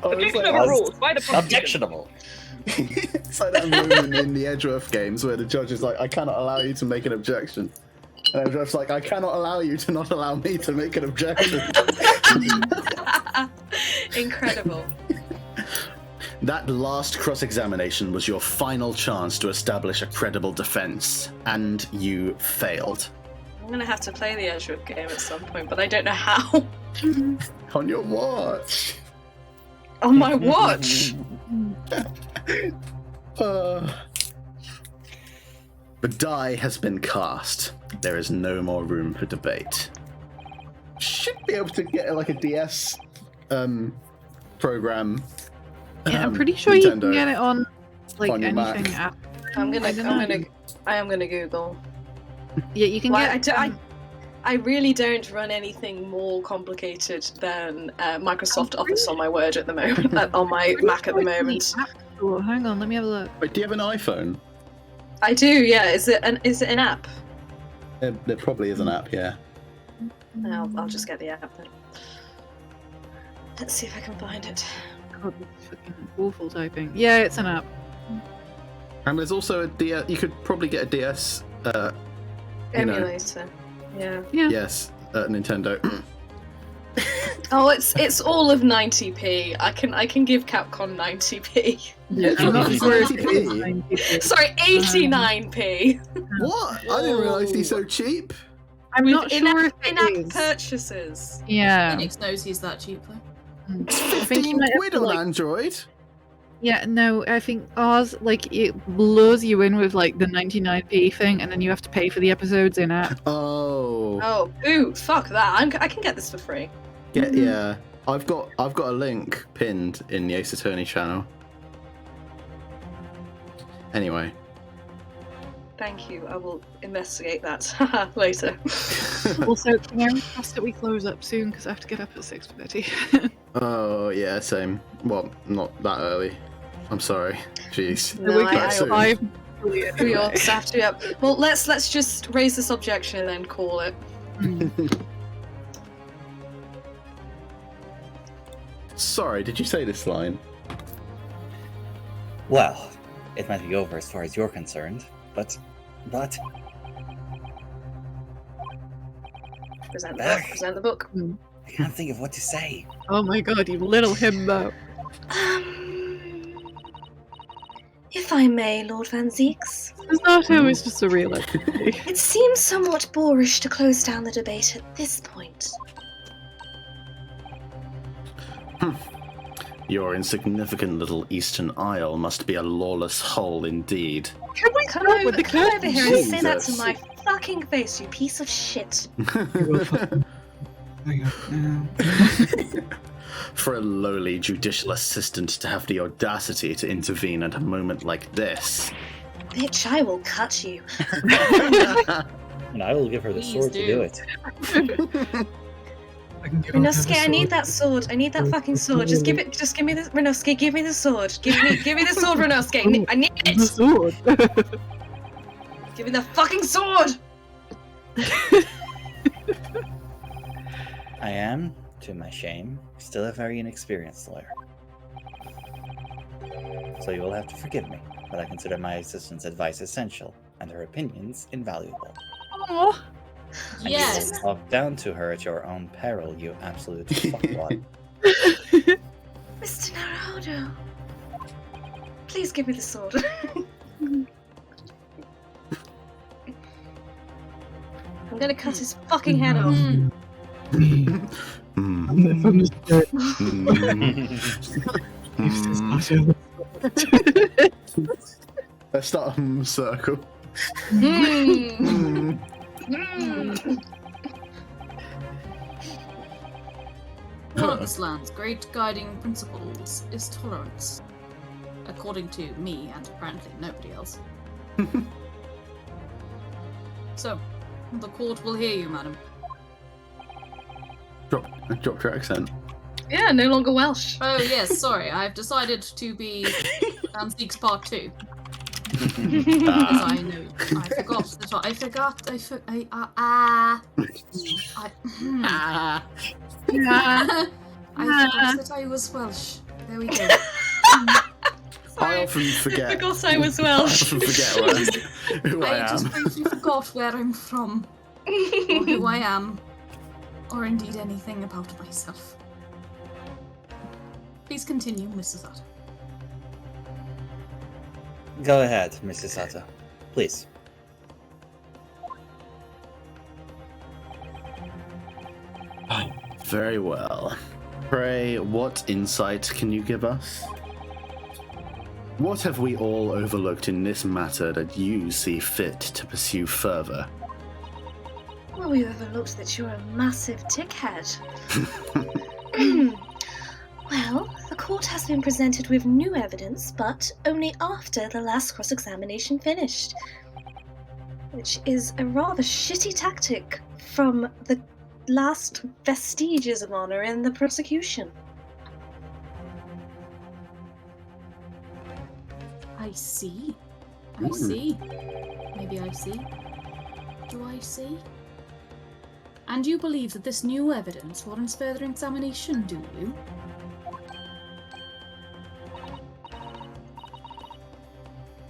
Objection overruled by the prosecution. Objectionable. It's like that moment in the Edgeworth games where the judge is like, I cannot allow you to make an objection. And Edgeworth's like, I cannot allow you to not allow me to make an objection. Incredible. That last cross-examination was your final chance to establish a credible defense, and you failed. I'm gonna have to play the Edgeworth game at some point, but I don't know how. On your watch. On my watch. The die has been cast. There is no more room for debate. Should be able to get like a DS program. Yeah, I'm pretty sure Nintendo, you can get it on like on your anything Mac. app. I am gonna Google. Yeah, you can Well, get. I really don't run anything more complicated than Microsoft Office on my Word at the moment, on my Mac at the moment. Oh, hang on, let me have a look. Wait, do you have an iPhone? I do, yeah. Is it an app? There probably is an app, yeah. I'll just get the app then. Let's see if I can find it. God, that's fucking awful typing. Yeah, it's an app. And there's also a DS. You could probably get a DS. Emulator. Yeah. Yes, Nintendo. Oh, it's all of 90p. I can give Capcom 90p. Yeah, I'm not sure if 90p. it's Sorry, 89p. What? I didn't realise he's so cheap. I'm not sure if In-app it is. purchases. Yeah. Phoenix knows he's that cheap though. It's I think you 15 might have quid to, on like- Android. Yeah, no, I think ours, like, it blows you in with, like, the 99p thing, and then you have to pay for the episodes in app. Oh. Oh, ooh, fuck that. I can get this for free. Yeah. I've got a link pinned in the Ace Attorney channel. Anyway. Thank you. I will investigate that later. Also, can I request that we close up soon, because I have to get up at 6:30. Oh yeah, same. Well, not that early. I'm sorry. Jeez. No, we I- That soon. We also have to be up. Well, let's just raise this objection and then call it. Sorry, did you say this line? Well, it might be over as far as you're concerned, but Present the book. Present the book. I can't think of what to say. Oh my god, you little himbo. If I may, Lord Van Zeeks. Zato is just a real entity. It seems somewhat boorish to close down the debate at this point. Your insignificant little Eastern Isle must be a lawless hole indeed. Can we Come start with the over here and say that to Jesus. my fucking face, you piece of shit. For a lowly judicial assistant to have the audacity to intervene at a moment like this. Bitch, I will cut you. And I will give her the Please sword to do. do it. Renosuke, I need that sword. I need that fucking sword. Just give me the Renosuke, give me the sword. Give me the sword, Renosuke. I need The it. sword. Give me the fucking sword. I am, to my shame, still a very inexperienced lawyer. So you will have to forgive me, but I consider my assistant's advice essential, and her opinions invaluable. Aw. And Yes. you will talk down to her at your own peril, you absolute fuckwad. Mr. Naruhodo. Please give me the sword. I'm gonna cut his fucking head off. Let's start a circle. Mm. Mm. One of this land's great guiding principles is tolerance. According to me, and apparently nobody else. So, the court will hear you, madam. Dropped your accent. Yeah, no longer Welsh. Oh yes, sorry. I've decided to be Antiques Part 2. Because I know I forgot that I forgot I forgot that I was Welsh. There we go. I often forget. I forgot I was Welsh. I often forget who I just am. briefly forgot where I'm from, or who I am, or indeed anything about myself. Please continue, Mrs. Sato. Go ahead, Mrs. Sato. Please. Very well. Pray, what insight can you give us? What have we all overlooked in this matter that you see fit to pursue further? Well, we've overlooked that you're a massive dickhead. Well, the court has been presented with new evidence, but only after the last cross-examination finished. Which is a rather shitty tactic from the last vestiges of honor in the prosecution. I see. I see. Maybe I see. Do I see? And you believe that this new evidence warrants further examination, do you?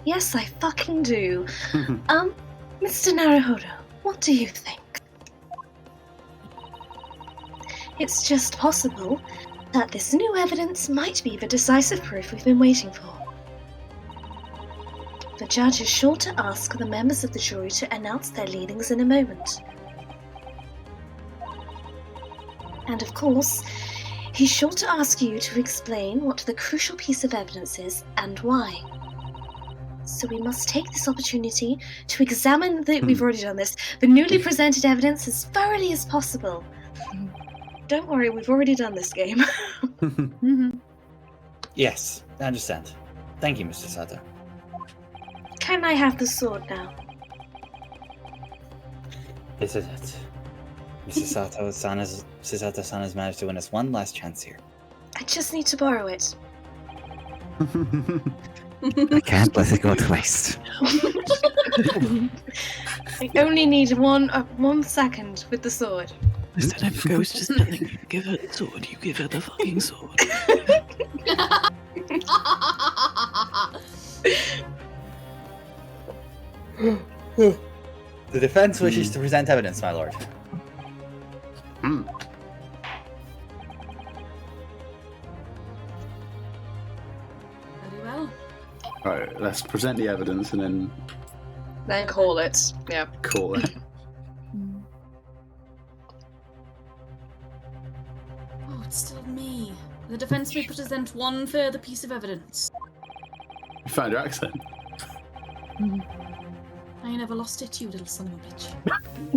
Yes, I fucking do. Mr. Naruhodo, what do you think? It's just possible that this new evidence might be the decisive proof we've been waiting for. The judge is sure to ask the members of the jury to announce their leanings in a moment. And of course, he's sure to ask you to explain what the crucial piece of evidence is and why. So we must take this opportunity to examine we've already done this, the newly presented evidence as thoroughly as possible. Don't worry, we've already done this game. Yes, I understand. Thank you, Mr. Sato. Can I have the sword now? This is it. Mrs. Sato-san has managed to win us one last chance here. I just need to borrow it. I can't let it go to waste. I only need one second with the sword. Instead of ghost just telling you, give her the sword, you give her the fucking sword. The defense wishes to present evidence, my lord. Very well. Alright, let's present the evidence and then Then call it. Yeah. call it. Oh, it's still me. The defense may present one further piece of evidence. You found your accent. I never lost it, you little son of a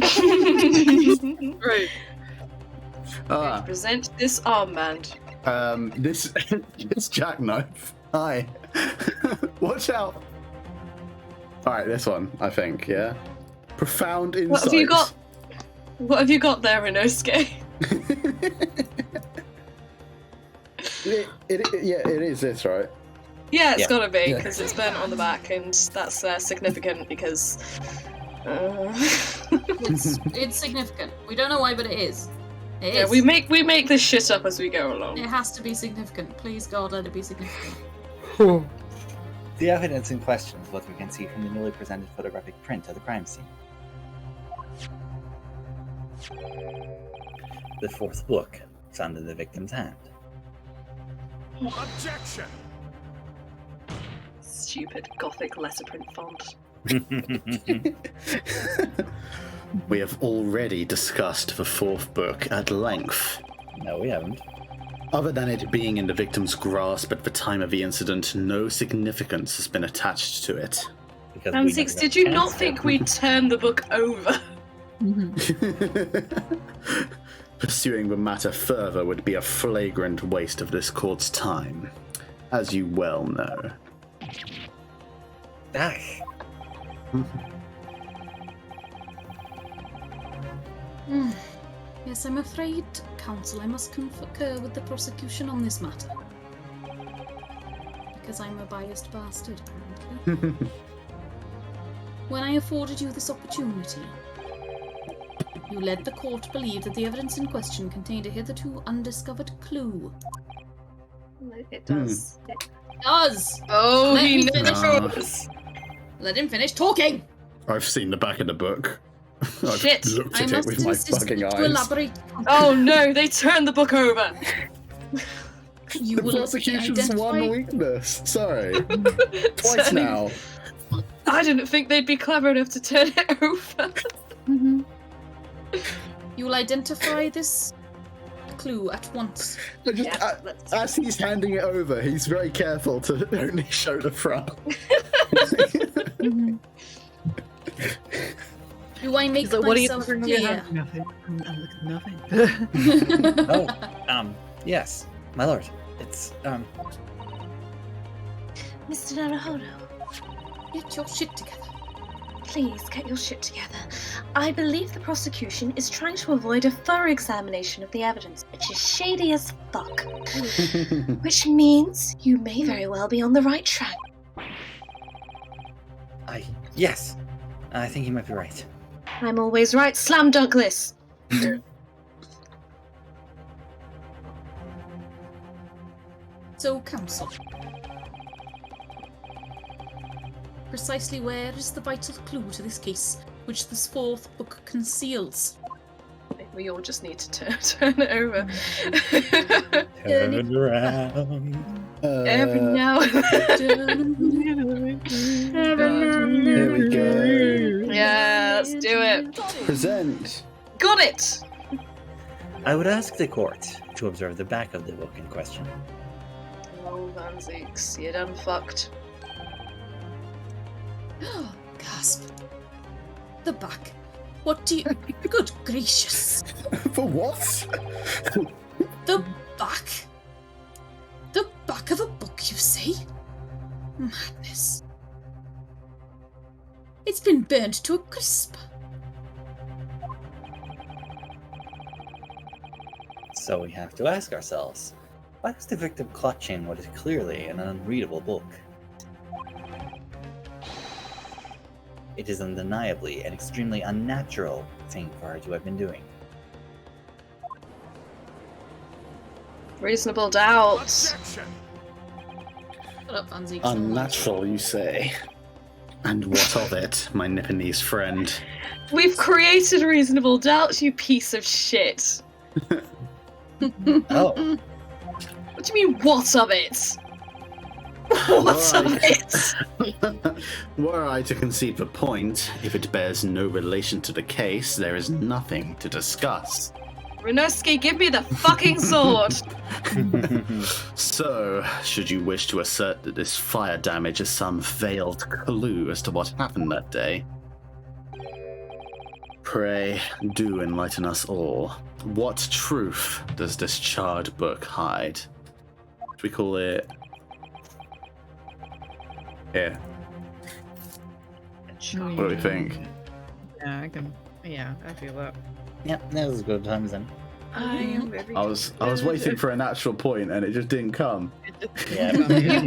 bitch. Right. Present this armband. This jackknife. Hi. Watch out. Alright, this one, I think, yeah? Profound insight. What have you got there, Inosuke? it is this, right? Yeah, it's Yeah. gotta be, Yeah. because it's burnt on the back, and that's significant because... It's significant. We don't know why, but it is. It Yeah, is. we make this shit up as we go along. It has to be significant. Please, God, let it be significant. The evidence in question is what we can see from the newly presented photographic print of the crime scene. The fourth book found in the victim's hand. Objection! Stupid gothic letterprint font. We have already discussed the fourth book at length. No, we haven't. Other than it being in the victim's grasp at the time of the incident, no significance has been attached to it. Because And we Six, never did got you a not chance think to. we'd turn the book over? Pursuing the matter further would be a flagrant waste of this court's time, as you well know. Ah, Yes, I'm afraid, Counsel, I must concur with the prosecution on this matter. Because I'm a biased bastard, apparently. When I afforded you this opportunity, you led the court to believe that the evidence in question contained a hitherto undiscovered clue. It does. It does! Oh, Let he me finish. knows! Let him finish talking! I've seen the back of the book. I've Shit. looked I at it must with my insist bugging to eyes. elaborate. Oh no, they turned the book over! You The will prosecution's identify... one weakness. Sorry. Twice Turning- now. I didn't think they'd be clever enough to turn it over. You will identify this clue at once. But just, as he's handing it over, he's very careful to only show the front. Do I make He's like, what are you myself talking about? clear? Nothing. Nothing. Oh, yes, my lord. It's, Mr. Naruhodo, Get your shit together. please get your shit together. I believe the prosecution is trying to avoid a thorough examination of the evidence, which is shady as fuck. Which means you may very well be on the right track. Yes, I think you might be right. I'm always right. Slam dunk this. So, Counsel. Precisely where is the vital clue to this case, which this fourth book conceals? We all just need to turn it over. Turn around. Every now and then. Here we go. Yeah, let's do it. Present. Got it! I would ask the court to observe the back of the book in question. Oh, Van Zeeks, you done fucked. Gasp. The back. What do you... Good gracious. For what? The back? The back of a book, you say? Madness. It's been burnt to a crisp. So we have to ask ourselves, why is the victim clutching what is clearly an unreadable book? It is undeniably an extremely unnatural thing for her to have been doing. Reasonable doubt. Shut up, Van Zeeks. Unnatural, you say. And what of it, my Nipponese friend? We've created reasonable doubt, you piece of shit. Oh, What do you mean, what of it? What of it? Were I to concede the point, if it bears no relation to the case, there is nothing to discuss. Renoski, give me the fucking sword! So, should you wish to assert that this fire damage is some veiled clue as to what happened that day, pray do enlighten us all. What truth does this charred book hide? Should we call it... Here. What do we think? Yeah, I feel that. yep, that was as good a time as any. I I was waiting for a natural point and it just didn't come. Yeah.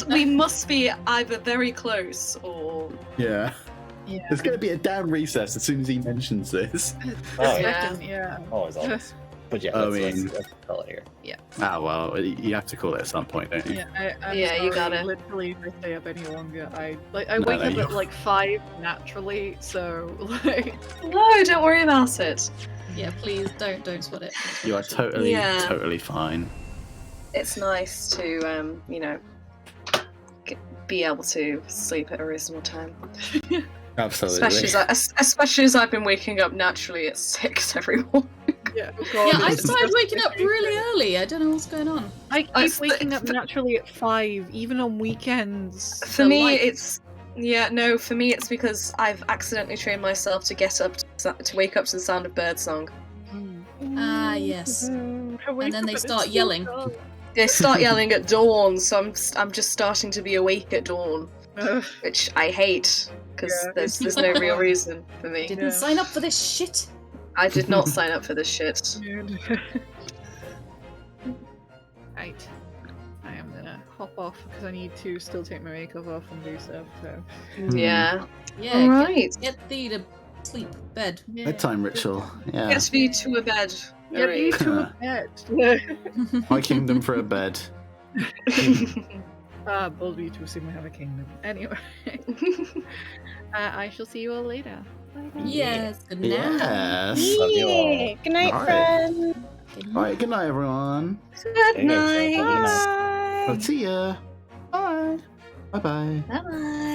we must be either very close or... Yeah. Yeah. There's going to be a damn recess as soon as he mentions this. Oh, Yeah. Yeah. always. But yeah, I let's mean- call it here. Ah, well, you have to call it at some point, don't you? I'm Yeah, you sorry, gotta. Literally, if I stay up any longer, I wake No, up you- at like 5 naturally, so like. No, don't worry about it. Yeah, please, don't sweat it. You are totally, Yeah. totally fine. It's nice to, be able to sleep at a reasonable time. Absolutely. Especially as I've been waking up naturally at 6 every morning. Yeah, Yeah, I started waking up really early. I don't know what's going on. I keep waking up naturally at 5, even on weekends. For me, it's for me it's because I've accidentally trained myself to get up to wake up to the sound of birdsong. Ah, yes. And then they start yelling. They start yelling at dawn, so I'm just starting to be awake at dawn, which I hate because Yeah. there's no real reason for me. Didn't sign up for this shit. I did not sign up for this shit. Right. I am gonna hop off because I need to still take my makeup off and do stuff. So. Yeah. Yeah, Alright. get thee to sleep. Bed. Yeah. Bedtime ritual. Yeah. Get me to a bed. Get you to a bed. My kingdom for a bed. Bold you to assume I have a kingdom. Anyway. I shall see you all later. Bye. Yes, good night. Yes. Love you all. Yeah. Good night, Alright. friend. Alright, good night, everyone. Good night. Bye. I'll see ya. Bye. Bye-bye. Bye.